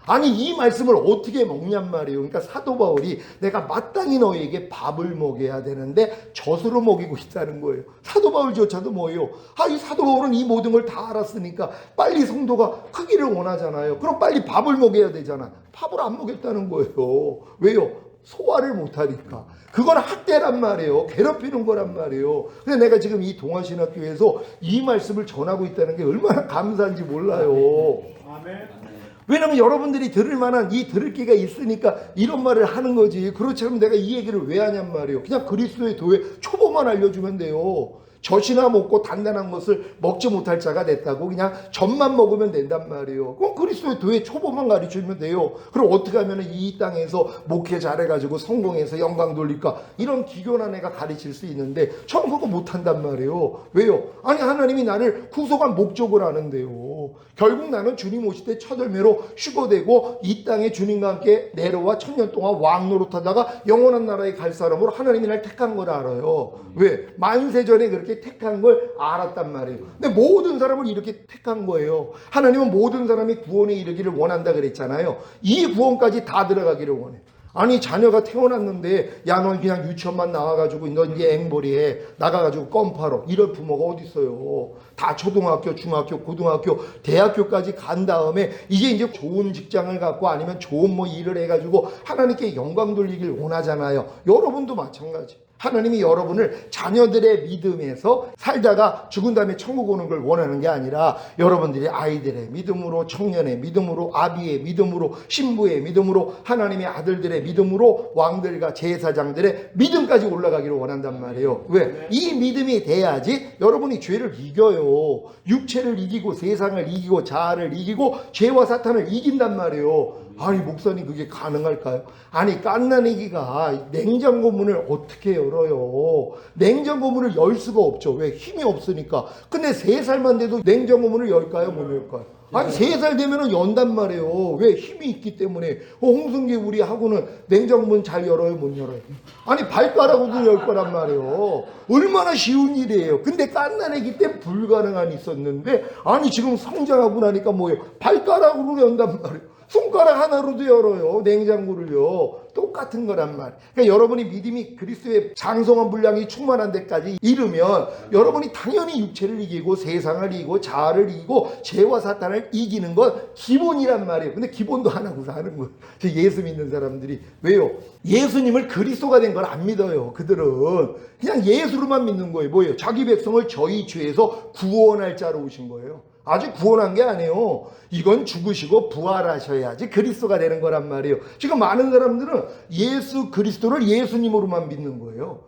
아니 이 말씀을 어떻게 먹냔 말이에요. 그러니까 사도 바울이 내가 마땅히 너에게 밥을 먹여야 되는데 젖으로 먹이고 있다는 거예요. 사도 바울조차도 뭐예요? 이 사도 바울은 이 모든 걸 다 알았으니까 빨리 성도가 크기를 원하잖아요. 그럼 빨리 밥을 먹여야 되잖아. 밥을 안 먹였다는 거예요. 왜요? 소화를 못하니까. 그건 학대란 말이에요. 괴롭히는 거란 말이에요. 근데 내가 지금 이 동아신학교에서 이 말씀을 전하고 있다는 게 얼마나 감사한지 몰라요. 아멘. 왜냐면 여러분들이 들을 만한 이 들을 기가 있으니까 이런 말을 하는 거지. 그렇지 않으면 내가 이 얘기를 왜 하냔 말이에요. 그냥 그리스도의 도의 초보만 알려주면 돼요. 젖이나 먹고 단단한 것을 먹지 못할 자가 됐다고 그냥 젖만 먹으면 된단 말이에요. 그럼 그리스도의 도의 초보만 가르쳐주면 돼요. 그럼 어떻게 하면 이 땅에서 목회 잘해가지고 성공해서 영광 돌릴까? 이런 기교나 내가 가르칠 수 있는데 전 그거 못한단 말이에요. 왜요? 아니 하나님이 나를 구속한 목적을 아는데요. 결국 나는 주님 오실 때 첫 열매로 휴거되고 이 땅에 주님과 함께 내려와 천년 동안 왕노릇하다가 영원한 나라에 갈 사람으로 하나님이 날 택한 걸 알아요. 왜? 만세전에 그렇게 택한 걸 알았단 말이에요. 근데 모든 사람을 이렇게 택한 거예요. 하나님은 모든 사람이 구원에 이르기를 원한다 그랬잖아요. 이 구원까지 다 들어가기를 원해. 아니 자녀가 태어났는데 야 넌 그냥 유치원만 나와가지고 넌 이제 앵벌이해 나가가지고 껌 팔어 이럴 부모가 어디 있어요. 다 초등학교 중학교 고등학교 대학교까지 간 다음에 이제 좋은 직장을 갖고 아니면 좋은 뭐 일을 해가지고 하나님께 영광 돌리길 원하잖아요. 여러분도 마찬가지. 하나님이 여러분을 자녀들의 믿음에서 살다가 죽은 다음에 천국 오는 걸 원하는 게 아니라 여러분들이 아이들의 믿음으로 청년의 믿음으로 아비의 믿음으로 신부의 믿음으로 하나님의 아들들의 믿음으로 왕들과 제사장들의 믿음까지 올라가기를 원한단 말이에요. 왜? 이 믿음이 돼야지 여러분이 죄를 이겨요. 육체를 이기고 세상을 이기고 자아를 이기고 죄와 사탄을 이긴단 말이에요. 아니 목사님 그게 가능할까요? 아니 갓난아기가 냉장고 문을 어떻게 열어요? 냉장고 문을 열 수가 없죠. 왜? 힘이 없으니까. 근데 3살만 돼도 냉장고 문을 열까요? 못 열까요? 아니 3살 되면은 연단 말이에요. 왜? 힘이 있기 때문에. 홍승기 우리 하고는 냉장고 문 잘 열어요? 못 열어요? 아니 발가락으로 열 거란 말이에요. 얼마나 쉬운 일이에요. 근데 갓난아기 때 불가능한 있었는데 아니 지금 성장하고 나니까 뭐예요? 발가락으로 연단 말이에요. 손가락 하나로도 열어요. 냉장고를요. 똑같은 거란 말. 그러니까 여러분이 믿음이 그리스도의 장성한 분량이 충만한 데까지 이르면 여러분이 당연히 육체를 이기고 세상을 이기고 자아를 이기고 죄와 사탄을 이기는 건 기본이란 말이에요. 근데 기본도 안 하고 사는 거예요. 예수 믿는 사람들이. 왜요? 예수님을 그리스도가 된 걸 안 믿어요. 그들은 그냥 예수로만 믿는 거예요. 뭐예요? 자기 백성을 저희 죄에서 구원할 자로 오신 거예요. 아직 구원한 게 아니에요. 이건 죽으시고 부활하셔야지 그리스도가 되는 거란 말이에요. 지금 많은 사람들은 예수 그리스도를 예수님으로만 믿는 거예요.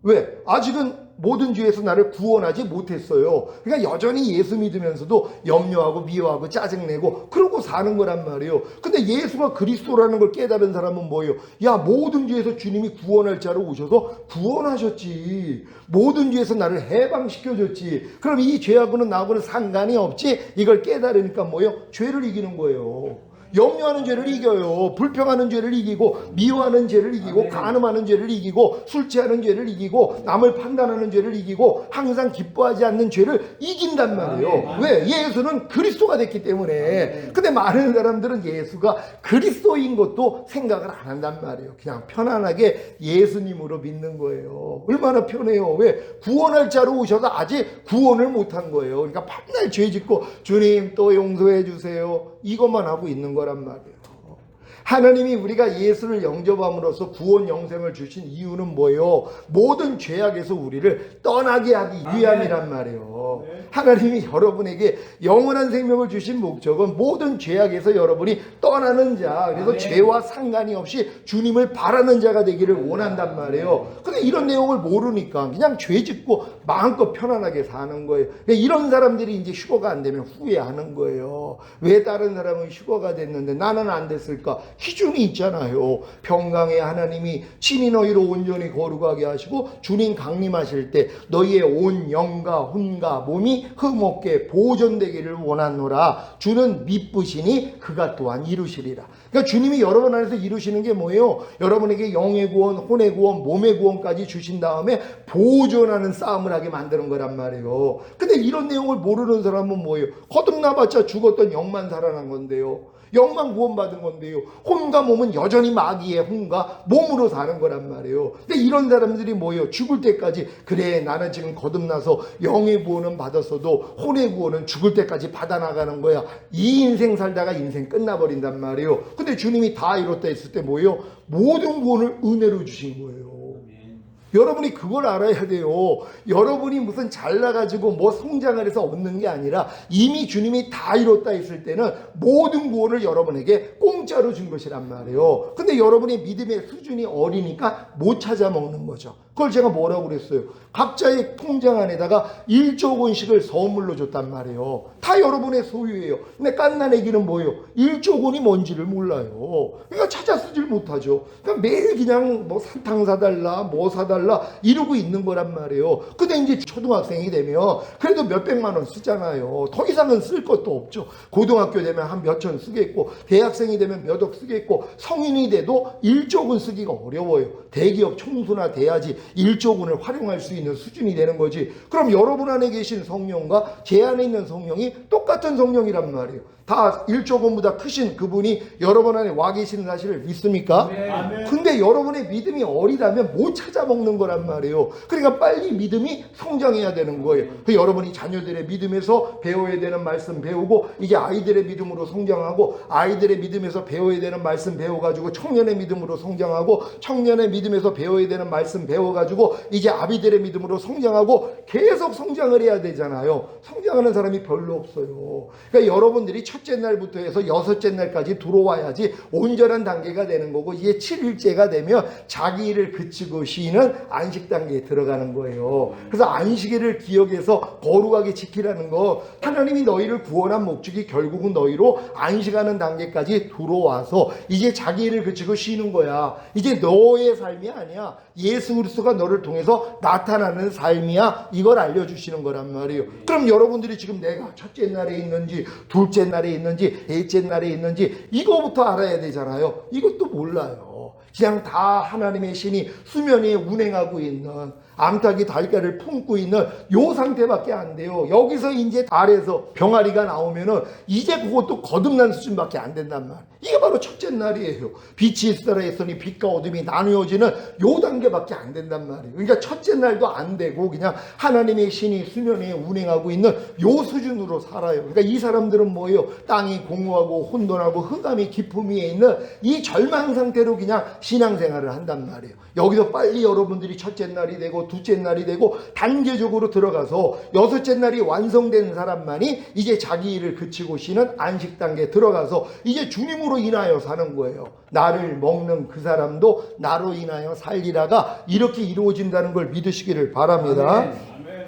왜? 아직은 모든 죄에서 나를 구원하지 못했어요. 그러니까 여전히 예수 믿으면서도 염려하고 미워하고 짜증내고 그러고 사는 거란 말이에요. 근데 예수가 그리스도라는 걸 깨달은 사람은 뭐예요? 야 모든 죄에서 주님이 구원할 자로 오셔서 구원하셨지. 모든 죄에서 나를 해방시켜줬지. 그럼 이 죄하고는 나하고는 상관이 없지. 이걸 깨달으니까 뭐예요? 죄를 이기는 거예요. 염려하는 죄를 이겨요. 불평하는 죄를 이기고 미워하는 죄를 이기고 간음하는 죄를 이기고 술 취하는 죄를 이기고 남을 판단하는 죄를 이기고 항상 기뻐하지 않는 죄를 이긴단 말이에요. 왜? 예수는 그리스도가 됐기 때문에. 근데 많은 사람들은 예수가 그리스도인 것도 생각을 안 한단 말이에요. 그냥 편안하게 예수님으로 믿는 거예요. 얼마나 편해요. 왜? 구원할 자로 오셔서 아직 구원을 못한 거예요. 그러니까 맨날 죄 짓고 주님 또 용서해 주세요. 이것만 하고 있는 거란 말이에요. 하나님이 우리가 예수를 영접함으로써 구원 영생을 주신 이유는 뭐예요? 모든 죄악에서 우리를 떠나게 하기 위함이란 말이에요. 하나님이 여러분에게 영원한 생명을 주신 목적은 모든 죄악에서 여러분이 떠나는 자, 그래서 죄와 상관이 없이 주님을 바라는 자가 되기를 원한단 말이에요. 근데 이런 내용을 모르니까 그냥 죄 짓고 마음껏 편안하게 사는 거예요. 이런 사람들이 이제 휴거가 안 되면 후회하는 거예요. 왜 다른 사람은 휴거가 됐는데 나는 안 됐을까? 기준이 있잖아요. 평강의 하나님이 친히 너희를 온전히 거룩하게 하시고 주님 강림하실 때 너희의 온 영과 혼과 몸이 흠없게 보존되기를 원하노라. 주는 미쁘시니 그가 또한 이루시리라. 그러니까 주님이 여러분 안에서 이루시는 게 뭐예요? 여러분에게 영의 구원, 혼의 구원, 몸의 구원까지 주신 다음에 보존하는 싸움을 하게 만드는 거란 말이에요. 근데 이런 내용을 모르는 사람은 뭐예요? 거듭나봤자 죽었던 영만 살아난 건데요. 영만 구원받은 건데요. 혼과 몸은 여전히 마귀의 혼과 몸으로 사는 거란 말이에요. 근데 이런 사람들이 뭐예요? 죽을 때까지 그래 나는 지금 거듭나서 영의 구원은 받았어도 혼의 구원은 죽을 때까지 받아나가는 거야. 이 인생 살다가 인생 끝나버린단 말이에요. 근데 주님이 다 이뤘다 했을 때 뭐예요? 모든 구원을 은혜로 주신 거예요. 여러분이 그걸 알아야 돼요. 여러분이 무슨 잘나가지고 뭐 성장을 해서 얻는 게 아니라 이미 주님이 다 이뤘다 했을 때는 모든 구원을 여러분에게 공짜로 준 것이란 말이에요. 근데 여러분의 믿음의 수준이 어리니까 못 찾아 먹는 거죠. 그걸 제가 뭐라고 그랬어요? 각자의 통장 안에다가 1조 원씩을 선물로 줬단 말이에요. 다 여러분의 소유예요. 근데 깐난애기는 뭐예요? 1조 원이 뭔지를 몰라요. 그러니까 찾아 쓰질 못하죠. 그러니까 매일 그냥 뭐 사탕 사달라 뭐 사달라 이러고 있는 거란 말이에요. 근데 이제 초등학생이 되면 그래도 몇백만 원 쓰잖아요. 더 이상은 쓸 것도 없죠. 고등학교 되면 한 몇천 쓰겠고 대학생이 되면 몇 억 쓰겠고 성인이 돼도 1조 원 쓰기가 어려워요. 대기업 총수나 돼야지 1조 원을 활용할 수 있는 수준이 되는 거지. 그럼 여러분 안에 계신 성령과 제 안에 있는 성령이 똑같은 성령이란 말이에요. 다 1조 원보다 크신 그분이 여러분 안에 와 계시는 사실을 믿습니까? 아멘. 근데 여러분의 믿음이 어리다면 못 찾아먹는 거란 말이에요. 그러니까 빨리 믿음이 성장해야 되는 거예요. 그 여러분이 자녀들의 믿음에서 배워야 되는 말씀 배우고 이제 아이들의 믿음으로 성장하고 아이들의 믿음에서 배워야 되는 말씀 배워가지고 청년의 믿음으로 성장하고 청년의 믿음에서 배워야 되는 말씀 배워가지고 이제 아비들의 믿음으로 성장하고 계속 성장을 해야 되잖아요. 성장하는 사람이 별로 없어요. 그러니까 여러분들이 첫째 날부터 해서 여섯째 날까지 들어와야지 온전한 단계가 되는 거고 이게 7일째가 되면 자기 일을 그치고 쉬는 안식 단계에 들어가는 거예요. 그래서 안식일을 기억해서 거룩하게 지키라는 거 하나님이 너희를 구원한 목적이 결국은 너희로 안식하는 단계까지 들어와서 이제 자기 일을 그치고 쉬는 거야. 이제 너의 삶이 아니야. 예수 그리스도가 너를 통해서 나타나는 삶이야. 이걸 알려주시는 거란 말이에요. 그럼 여러분들이 지금 내가 첫째 날에 있는지 둘째 날에 있는지 넷째 날에 있는지 이거부터 알아야 되잖아요. 이것도 몰라요. 그냥 다 하나님의 신이 수면에 운행하고 있는 암탉이 달걀을 품고 있는 요 상태밖에 안 돼요. 여기서 이제 아래에서 병아리가 나오면은 이제 그것도 거듭난 수준밖에 안 된단 말이에요. 이게 바로 첫째 날이에요. 빛이 있으라 했으니 빛과 어둠이 나누어지는 요 단계밖에 안 된단 말이에요. 그러니까 첫째 날도 안 되고 그냥 하나님의 신이 수면에 운행하고 있는 요 수준으로 살아요. 그러니까 이 사람들은 뭐예요? 땅이 공허하고 혼돈하고 흑암이 깊음 위에 있는 이 절망 상태로 그냥 신앙생활을 한단 말이에요. 여기서 빨리 여러분들이 첫째 날이 되고 둘째 날이 되고 단계적으로 들어가서 여섯째 날이 완성된 사람만이 이제 자기 일을 그치고 쉬는 안식 단계에 들어가서 이제 주님으로 인하여 사는 거예요. 나를 먹는 그 사람도 나로 인하여 살리라가 이렇게 이루어진다는 걸 믿으시기를 바랍니다.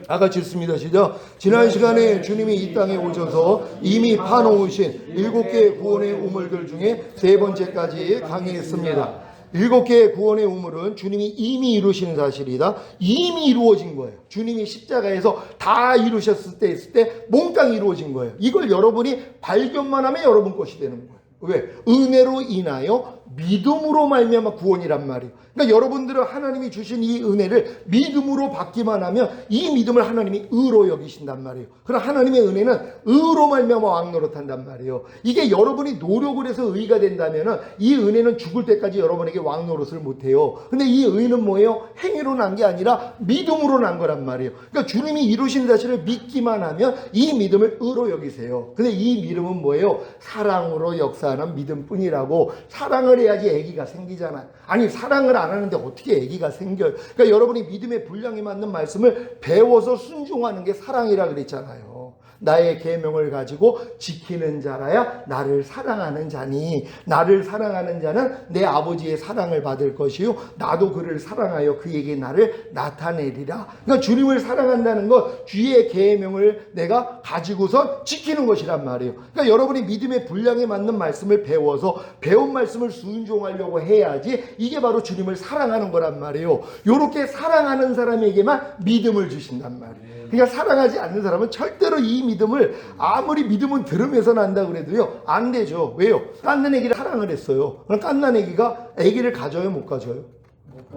아까 읽습니다. 시작. 지난 시간에 주님이 이 땅에 오셔서 이미 파놓으신 7개의 구원의 우물들 중에 세 번째까지 강의했습니다. 7개의 구원의 우물은 주님이 이미 이루신 사실이다. 이미 이루어진 거예요. 주님이 십자가에서 다 이루셨을 때 했을 때 몽땅 이루어진 거예요. 이걸 여러분이 발견만 하면 여러분 것이 되는 거예요. 왜? 은혜로 인하여 믿음으로 말미암아 구원이란 말이에요. 그러니까 여러분들은 하나님이 주신 이 은혜를 믿음으로 받기만 하면 이 믿음을 하나님이 의로 여기신단 말이에요. 그럼 하나님의 은혜는 의로 말미암아 왕노릇한단 말이에요. 이게 여러분이 노력을 해서 의가 된다면 이 은혜는 죽을 때까지 여러분에게 왕노릇을 못해요. 근데 이 의는 뭐예요? 행위로 난 게 아니라 믿음으로 난 거란 말이에요. 그러니까 주님이 이루신 사실을 믿기만 하면 이 믿음을 의로 여기세요. 근데 이 믿음은 뭐예요? 사랑으로 역사하는 믿음뿐이라고. 사랑을 해야지 아기가 생기잖아요. 아니 사랑을 안 하는데 어떻게 아기가 생겨요? 그러니까 여러분이 믿음의 분량에 맞는 말씀을 배워서 순종하는 게 사랑이라 그랬잖아요. 나의 계명을 가지고 지키는 자라야 나를 사랑하는 자니 나를 사랑하는 자는 내 아버지의 사랑을 받을 것이요 나도 그를 사랑하여 그에게 나를 나타내리라. 그러니까 주님을 사랑한다는 것 주의 계명을 내가 가지고서 지키는 것이란 말이에요. 그러니까 여러분이 믿음의 분량에 맞는 말씀을 배워서 배운 말씀을 순종하려고 해야지 이게 바로 주님을 사랑하는 거란 말이에요. 이렇게 사랑하는 사람에게만 믿음을 주신단 말이에요. 그러니까 사랑하지 않는 사람은 절대로 이 믿음을 아무리 믿음은 들으면서 난다 그래도요 안 되죠. 왜요? 깐난 애기를 사랑을 했어요. 그럼 깐난 애기가 애기를 가져요 못 가져요?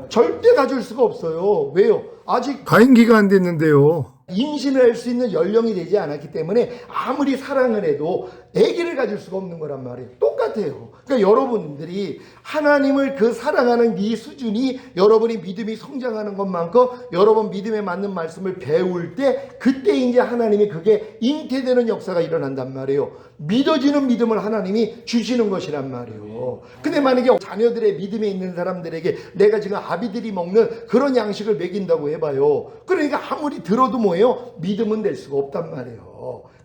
절대 가질 수가 없어요. 왜요? 아직 가임기가 안 됐는데요. 임신을 할 수 있는 연령이 되지 않았기 때문에 아무리 사랑을 해도 아기를 가질 수가 없는 거란 말이에요. 똑같아요. 그러니까 여러분들이 하나님을 그 사랑하는 이 수준이 여러분이 믿음이 성장하는 것만큼 여러분 믿음에 맞는 말씀을 배울 때 그때 이제 하나님이 그게 잉태되는 역사가 일어난단 말이에요. 믿어지는 믿음을 하나님이 주시는 것이란 말이에요. 근데 만약에 자녀들의 믿음에 있는 사람들에게 내가 지금 아비들이 먹는 그런 양식을 먹인다고 해봐요. 그러니까 아무리 들어도 뭐예요? 믿음은 될 수가 없단 말이에요.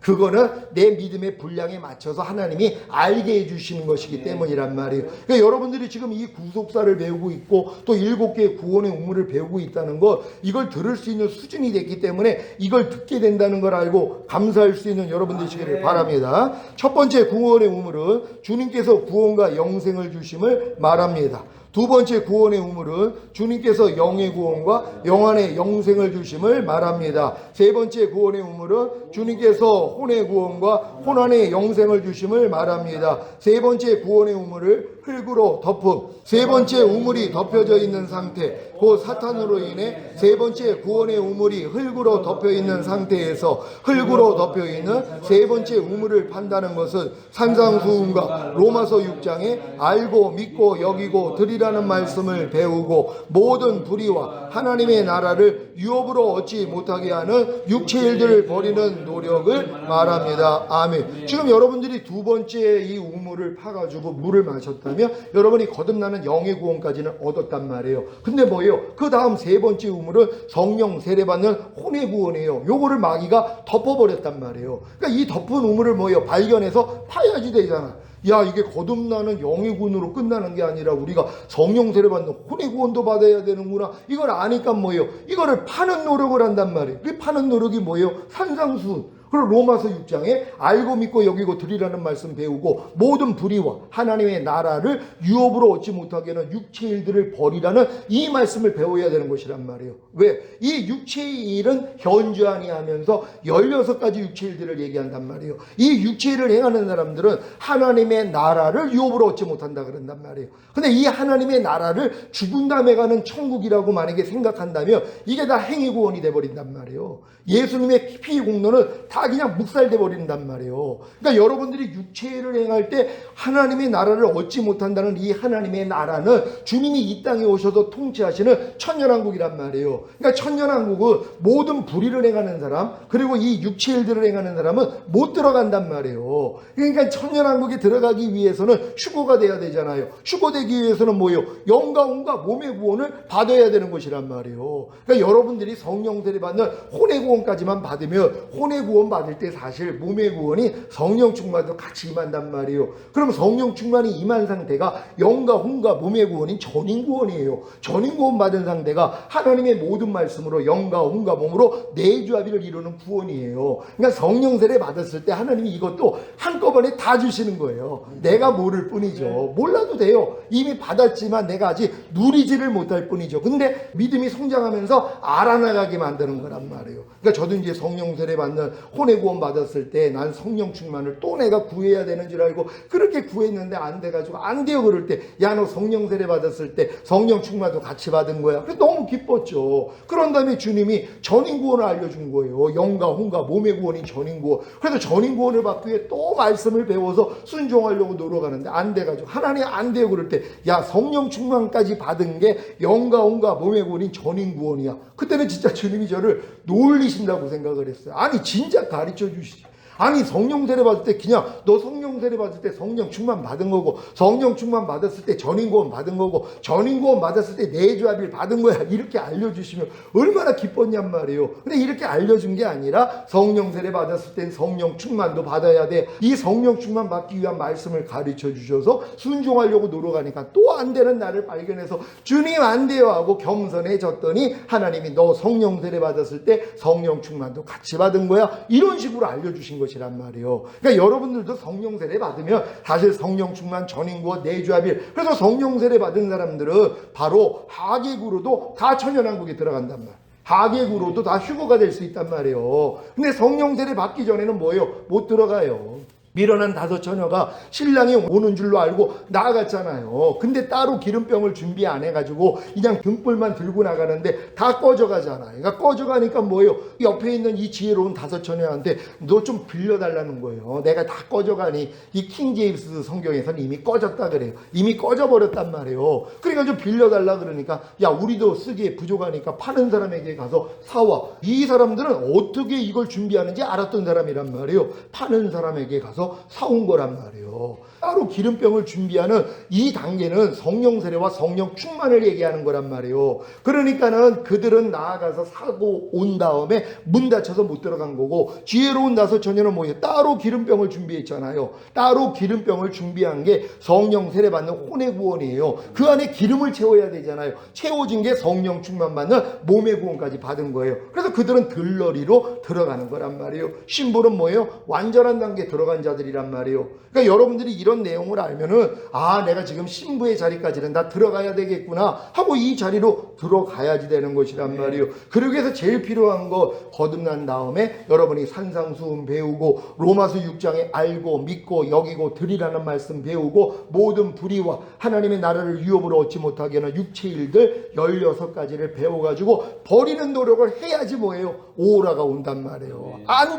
그거는 내 믿음의 분량에 맞춰서 하나님이 알게 해주시는 것이기 때문이란 말이에요. 그러니까 여러분들이 지금 이 구속사를 배우고 있고 또 7개의 구원의 우물을 배우고 있다는 것 이걸 들을 수 있는 수준이 됐기 때문에 이걸 듣게 된다는 걸 알고 감사할 수 있는 여러분 되시기를 바랍니다. 첫 번째 구원의 우물은 주님께서 구원과 영생을 주심을 말합니다. 두 번째 구원의 우물은 주님께서 영의 구원과 영안의 영생을 주심을 말합니다. 세 번째 구원의 우물은 주님께서 혼의 구원과 혼안의 영생을 주심을 말합니다. 세 번째 구원의 우물을 흙으로 덮음, 세 번째 우물이 덮여져 있는 상태, 그 사탄으로 인해 세 번째 구원의 우물이 흙으로 덮여 있는 상태에서 흙으로 덮여 있는 세 번째 우물을 판다는 것은 산상수훈과 로마서 6장에 알고 믿고 여기고 드리라는 말씀을 배우고 모든 불의와 하나님의 나라를 유업으로 얻지 못하게 하는 육체의 일들을 버리는 노력을 말합니다. 아멘. 지금 여러분들이 두 번째 이 우물을 파가지고 물을 마셨다면 여러분이 거듭나는 영의 구원까지는 얻었단 말이에요. 근데 뭐예요? 그 다음 세 번째 우물은 성령 세례받는 혼의 구원이에요. 요거를 마귀가 덮어버렸단 말이에요. 그러니까 이 덮은 우물을 뭐예요? 발견해서 파야지 되잖아. 야, 이게 거듭나는 영의 구원으로 끝나는 게 아니라 우리가 성령 세례받는 혼의 구원도 받아야 되는구나. 이걸 아니까 뭐예요? 이거를 파는 노력을 한단 말이에요. 그 파는 노력이 뭐예요? 산상수훈. 그리고 로마서 6장에 알고 믿고 여기고 드리라는 말씀 배우고 모든 불의와 하나님의 나라를 유업으로 얻지 못하게 하는 육체의 일들을 버리라는 이 말씀을 배워야 되는 것이란 말이에요. 왜? 이 육체의 일은 현저하니 하면서 16가지 육체의 일들을 얘기한단 말이에요. 이 육체의 일을 행하는 사람들은 하나님의 나라를 유업으로 얻지 못한다 그런단 말이에요. 근데 이 하나님의 나라를 죽은 다음에 가는 천국이라고 만약에 생각한다면 이게 다 행위구원이 돼버린단 말이에요. 예수님의 피 공로는 다 그냥 묵살돼 버린단 말이에요. 그러니까 여러분들이 육체를 행할 때 하나님의 나라를 얻지 못한다는 이 하나님의 나라는 주님이 이 땅에 오셔서 통치하시는 천년왕국이란 말이에요. 그러니까 천년왕국은 모든 불의를 행하는 사람 그리고 이 육체 일들을 행하는 사람은 못 들어간단 말이에요. 그러니까 천년왕국에 들어가기 위해서는 휴거가 돼야 되잖아요. 휴거되기 위해서는 뭐예요? 영과 혼과 몸의 구원을 받아야 되는 것이란 말이에요. 그러니까 여러분들이 성령 세례 받는 혼의 구원까지만 받으면 혼의 구원 받을 때 사실 몸의 구원이 성령 충만도 같이 임한단 말이에요. 그럼 성령 충만이 임한 상태가 영과 혼과 몸의 구원인 전인 구원이에요. 전인 구원 받은 상태가 하나님의 모든 말씀으로 영과 혼과 몸으로 내주합의를 이루는 구원이에요. 그러니까 성령 세례 받았을 때 하나님이 이것도 한꺼번에 다 주시는 거예요. 내가 모를 뿐이죠. 몰라도 돼요. 이미 받았지만 내가 아직 누리지를 못할 뿐이죠. 근데 믿음이 성장하면서 알아나가게 만드는 거란 말이에요. 그러니까 저도 이제 성령 세례 받는 혼의 구원 받았을 때 난 성령 충만을 또 내가 구해야 되는 줄 알고 그렇게 구했는데 안 돼가지고 안 돼요. 그럴 때 야, 너 성령 세례 받았을 때 성령 충만도 같이 받은 거야. 그래서 너무 기뻤죠. 그런 다음에 주님이 전인 구원을 알려준 거예요. 영과 혼과 몸의 구원인 전인 구원. 그래서 전인 구원을 받기 위해 또 말씀을 배워서 순종하려고 노력하는데 안 돼가지고 하나님 안 돼요. 그럴 때 야, 성령 충만까지 받은 게 영과 혼과 몸의 구원인 전인 구원이야. 그때는 진짜 주님이 저를 놀리신다고 생각을 했어요. 아니 진짜 가르쳐 주시지. 아니 성령 세례 받을 때 그냥 너 성령 세례 받을 때 성령 충만 받은 거고 성령 충만 받았을 때 전인구원 받은 거고 전인구원 받았을 때 내주합일 받은 거야 이렇게 알려주시면 얼마나 기뻤냔 말이에요. 근데 이렇게 알려준 게 아니라 성령 세례 받았을 땐 성령 충만도 받아야 돼. 이 성령 충만 받기 위한 말씀을 가르쳐 주셔서 순종하려고 노력하니까 또 안 되는 나를 발견해서 주님 안 돼요 하고 겸손해졌더니 하나님이 너 성령 세례 받았을 때 성령 충만도 같이 받은 거야 이런 식으로 알려주신 것이란 말이에요. 그러니까 여러분들도 성령 세례 받으면 사실 성령 충만 전인구원 내주합일 그래서 성령 세례 받은 사람들은 바로 하객으로도 다 천연왕국에 들어간단 말이에요. 하객으로도 다 휴거가 될 수 있단 말이에요. 근데 성령 세례 받기 전에는 뭐예요? 못 들어가요. 밀어난 5 처녀가 신랑이 오는 줄로 알고 나아갔잖아요. 근데 따로 기름병을 준비 안 해가지고 그냥 등불만 들고 나가는데 다 꺼져가잖아요. 그러니까 꺼져가니까 뭐예요? 옆에 있는 이 지혜로운 5 처녀한테 너 좀 빌려달라는 거예요. 내가 다 꺼져가니 이 킹제임스 성경에서는 이미 꺼졌다 그래요. 이미 꺼져버렸단 말이에요. 그러니까 좀 빌려달라 그러니까 야 우리도 쓰기에 부족하니까 파는 사람에게 가서 사와. 이 사람들은 어떻게 이걸 준비하는지 알았던 사람이란 말이에요. 파는 사람에게 가서 사온 거란 말이에요. 따로 기름병을 준비하는 이 단계는 성령 세례와 성령 충만을 얘기하는 거란 말이에요. 그러니까는 그들은 나아가서 사고 온 다음에 문 닫혀서 못 들어간 거고 지혜로운 5 처녀는 뭐예요? 따로 기름병을 준비했잖아요. 따로 기름병을 준비한 게 성령 세례 받는 혼의 구원이에요. 그 안에 기름을 채워야 되잖아요. 채워진 게 성령 충만 받는 몸의 구원까지 받은 거예요. 그래서 그들은 들러리로 들어가는 거란 말이에요. 신부는 뭐예요? 완전한 단계에 들어간 자들이란 말이에요. 그러니까 여러분들이 이런 내용을 알면은 아 내가 지금 신부의 자리까지는 다 들어가야 되겠구나 하고 이 자리로 들어가야지 되는 것이란 말이에요. 그러기 위해서 제일 필요한 거 거듭난 다음에 여러분이 산상수훈 배우고 로마서 6장에 알고 믿고 여기고 드리라는 말씀 배우고 모든 불의와 하나님의 나라를 유업으로 얻지 못하게 하는 육체 일들 16가지를 배워가지고 버리는 노력을 해야지 뭐예요? 오라가 온단 말이에요. 안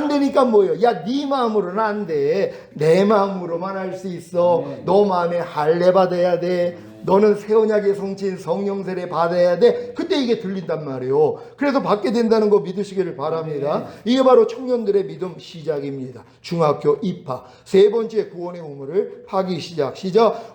되니까 뭐예요? 야 네 마음으로는 안 돼. 내 마음으로만 할 수 있어. 너 마음에 할례 받아야 돼. 너는 새 언약의 성취인 성령 세례 받아야 돼. 그때 이게 들린단 말이에요. 그래서 받게 된다는 거 믿으시기를 바랍니다. 이게 바로 청년들의 믿음 시작입니다. 중학교 입학 3번째 구원의 우물을 파기 시작.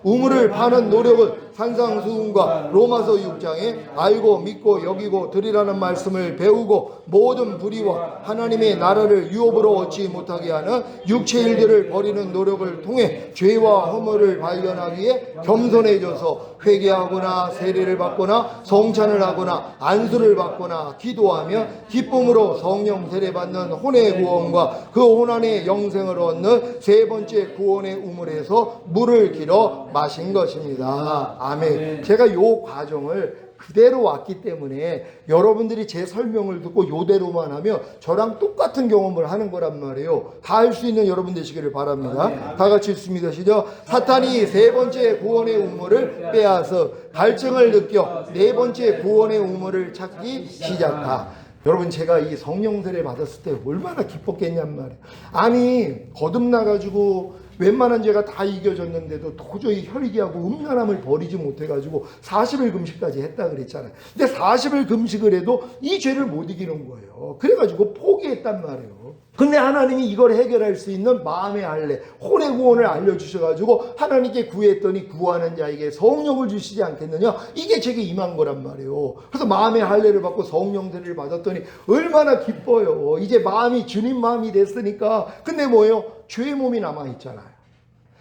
우물을 파는 노력은 산상수훈과 로마서 6장에 알고 믿고 여기고 드리라는 말씀을 배우고 모든 불의와 하나님의 나라를 유업으로 얻지 못하게 하는 육체 일들을 버리는 노력을 통해 죄와 허물을 발견하기에 겸손해져서 회개하거나 세례를 받거나 성찬을 하거나 안수를 받거나 기도하며 기쁨으로 성령 세례 받는 혼의 구원과 그 혼 안에 영생을 얻는 3번째 구원의 우물에서 물을 길어 마신 것입니다. 아멘. 제가 요 과정을 그대로 왔기 때문에 여러분들이 제 설명을 듣고 요대로만 하면 저랑 똑같은 경험을 하는 거란 말이에요. 다 할 수 있는 여러분 되시기를 바랍니다. 다 같이 읽습니다. 시작. 사탄이 3번째 구원의 우물을 빼앗아 갈증을 느껴 4번째 구원의 우물을 찾기 시작하. 여러분 제가 이 성령 세례 받았을 때 얼마나 기뻤겠냔 말이에요. 아니 거듭나가지고 웬만한 죄가 다 이겨졌는데도 도저히 혈기하고 음란함을 버리지 못해가지고 40일 금식까지 했다 그랬잖아요. 근데 40일 금식을 해도 이 죄를 못 이기는 거예요. 그래가지고 포기했단 말이에요. 근데 하나님이 이걸 해결할 수 있는 마음의 할례, 혼의 구원을 알려주셔가지고 하나님께 구했더니 구하는 자에게 성령을 주시지 않겠느냐? 이게 제게 임한 거란 말이에요. 그래서 마음의 할례를 받고 성령 세례를 받았더니 얼마나 기뻐요. 이제 마음이 주님 마음이 됐으니까. 근데 뭐예요? 죄의 몸이 남아있잖아요.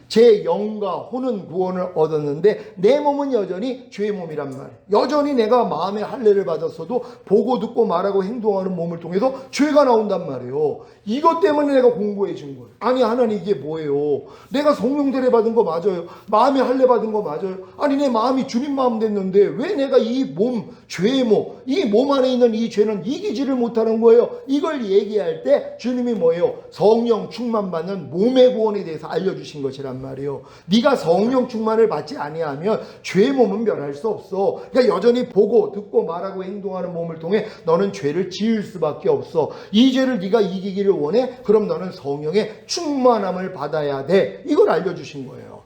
제 영과 혼은 구원을 얻었는데 내 몸은 여전히 죄의 몸이란 말이에요. 여전히 내가 마음의 할례를 받았어도 보고 듣고 말하고 행동하는 몸을 통해서 죄가 나온단 말이에요. 이것 때문에 내가 공부해 준 거예요. 아니 하나님 이게 뭐예요? 내가 성령 세례 받은 거 맞아요. 마음의 할례 받은 거 맞아요. 아니 내 마음이 주님 마음 됐는데 왜 내가 이 몸, 죄의 몸, 이 몸 안에 있는 이 죄는 이기지를 못하는 거예요. 이걸 얘기할 때 주님이 뭐예요? 성령 충만 받는 몸의 구원에 대해서 알려주신 것이란 말이에요. 네가 성령 충만을 받지 아니하면 죄의 몸은 변할 수 없어. 그러니까 여전히 보고 듣고 말하고 행동하는 몸을 통해 너는 죄를 지을 수밖에 없어. 이 죄를 네가 이기기를 원해? 그럼 너는 성령의 충만함을 받아야 돼. 이걸 알려주신 거예요.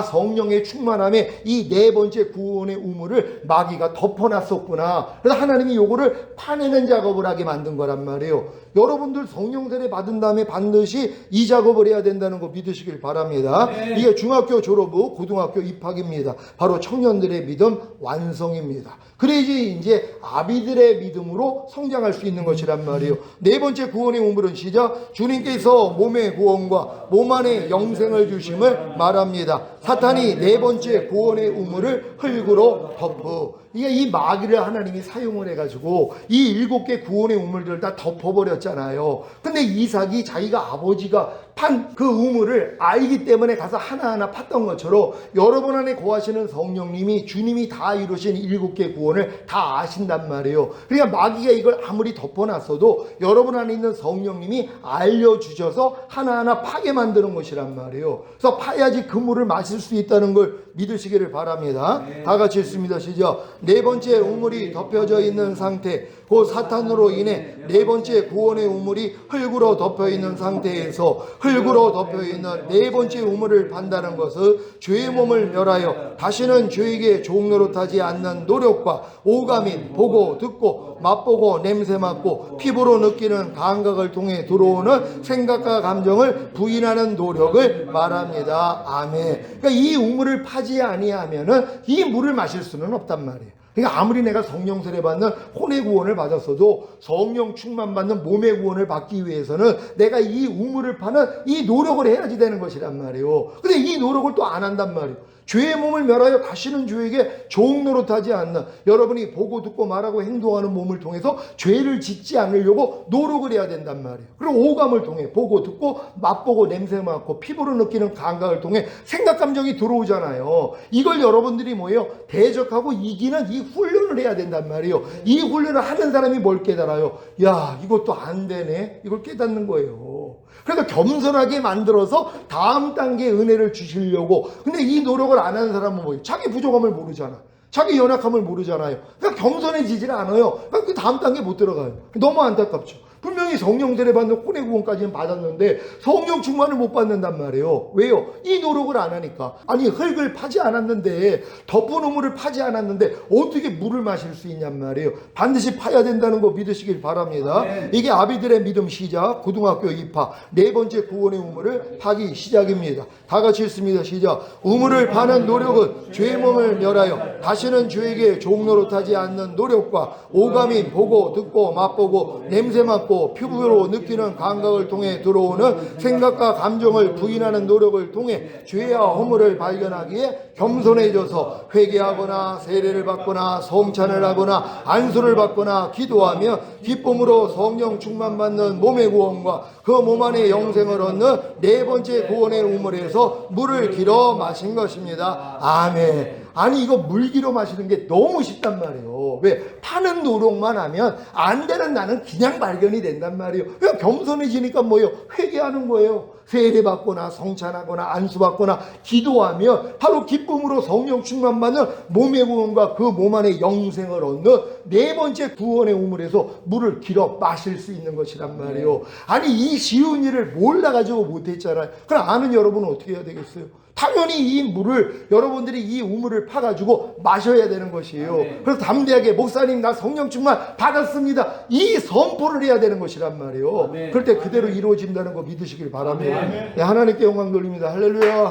성령의 충만함에 이 네 번째 구원의 우물을 마귀가 덮어놨었구나. 그래서 하나님이 요거를 파내는 작업을 하게 만든 거란 말이에요. 여러분들 성령 세례 받은 다음에 반드시 이 작업을 해야 된다는 거 믿으시길 바랍니다. 이게 중학교 졸업 후 고등학교 입학입니다. 바로 청년들의 믿음 완성입니다. 그래야지 이제 아비들의 믿음으로 성장할 수 있는 것이란 말이에요. 네 번째 구원의 우물은 시작. 주님께서 몸의 구원과 몸 안에 영생을 주심을 말합니다. 사탄이 네 번째 구원의 우물을 흙으로 덮어. 이게 이 마귀를 하나님이 사용을 해가지고 이 7개 구원의 우물들을 다 덮어버렸잖아요. 근데 이삭이 자기가 아버지가 판 그 우물을 알기 때문에 가서 하나하나 팠던 것처럼 여러분 안에 거하시는 성령님이 주님이 다 이루신 7개 구원을 다 아신단 말이에요. 그러니까 마귀가 이걸 아무리 덮어놨어도 여러분 안에 있는 성령님이 알려주셔서 하나하나 파게 만드는 것이란 말이에요. 그래서 파야지 그 물을 마실 수 있다는 걸 믿으시기를 바랍니다. 다 같이 읽습니다. 시작. 네 번째 우물이 덮여져 있는 상태, 그 사탄으로 인해 네 번째 구원의 우물이 흙으로 덮여 있는 상태에서 흙으로 덮여 있는 네 번째 우물을 판다는 것은 죄의 몸을 멸하여 다시는 죄에게 종노릇하지 않는 노력과 오감인 보고 듣고 맛보고 냄새 맡고 피부로 느끼는 감각을 통해 들어오는 생각과 감정을 부인하는 노력을 말합니다. 아멘. 그러니까 이 우물을 파지 아니하면은 이 물을 마실 수는 없단 말이에요. 그러니까 아무리 내가 성령 세례 받는 혼의 구원을 받았어도 성령 충만 받는 몸의 구원을 받기 위해서는 내가 이 우물을 파는 이 노력을 해야지 되는 것이란 말이에요. 근데 이 노력을 또 안 한단 말이에요. 죄의 몸을 멸하여 다시는 죄에게 종노릇하지 않는, 여러분이 보고 듣고 말하고 행동하는 몸을 통해서 죄를 짓지 않으려고 노력을 해야 된단 말이에요. 그리고 오감을 통해 보고 듣고 맛보고 냄새 맡고 피부로 느끼는 감각을 통해 생각 감정이 들어오잖아요. 이걸 여러분들이 뭐예요? 대적하고 이기는 이 훈련을 해야 된단 말이에요. 이 훈련을 하는 사람이 뭘 깨달아요? 야, 이것도 안 되네. 이걸 깨닫는 거예요. 그래서 겸손하게 만들어서 다음 단계의 은혜를 주시려고. 근데 이 노력을 안 하는 사람은 뭐예요? 자기 부족함을 모르잖아. 자기 연약함을 모르잖아요. 그러니까 겸손해지질 않아요. 그러니까 그 다음 단계 못 들어가요. 너무 안타깝죠. 분명히 성령 세례 받는 혼의 구원까지는 받았는데 성령 충만을 못 받는단 말이에요. 왜요? 이 노력을 안 하니까. 아니, 흙을 파지 않았는데, 덮은 우물을 파지 않았는데 어떻게 물을 마실 수 있냔 말이에요. 반드시 파야 된다는 거 믿으시길 바랍니다. 이게 아비들의 믿음 시작. 고등학교 입학 네 번째 구원의 우물을 파기 시작입니다. 다 같이 읽습니다. 시작. 우물을 파는 노력은 죄의 몸을 멸하여 다시는 죄에게 종노릇하지 않는 노력과 오감인 보고 듣고 맛보고 냄새 맡고 피부로 느끼는 감각을 통해 들어오는 생각과 감정을 부인하는 노력을 통해 죄와 허물을 발견하기에 겸손해져서 회개하거나 세례를 받거나 성찬을 하거나 안수를 받거나 기도하며 기쁨으로 성령 충만 받는 몸의 구원과 그 몸 안에 영생을 얻는 네 번째 구원의 우물에서 물을 길어 마신 것입니다. 아멘. 아니, 이거 물 길어 마시는 게 너무 쉽단 말이에요. 왜? 파는 노력만 하면 안 되는 나는 그냥 발견이 된단 말이에요. 그냥 겸손해지니까 뭐예요? 회개하는 거예요. 세례 받거나 성찬하거나 안수 받거나 기도하며 바로 기쁨으로 성령 충만 받는 몸의 구원과 그 몸 안에 영생을 얻는 네 번째 구원의 우물에서 물을 길어 마실 수 있는 것이란 말이에요. 아니, 이 쉬운 일을 몰라가지고 못했잖아요. 그럼 아는 여러분은 어떻게 해야 되겠어요? 당연히 이 물을, 여러분들이 이 우물을 파가지고 마셔야 되는 것이에요. 그래서 담대하게 목사님 나 성령 충만 받았습니다, 이 선포를 해야 되는 것이란 말이에요. 그럴 때 그대로 이루어진다는 거 믿으시길 바랍니다. 네, 하나님께 영광 돌립니다. 할렐루야.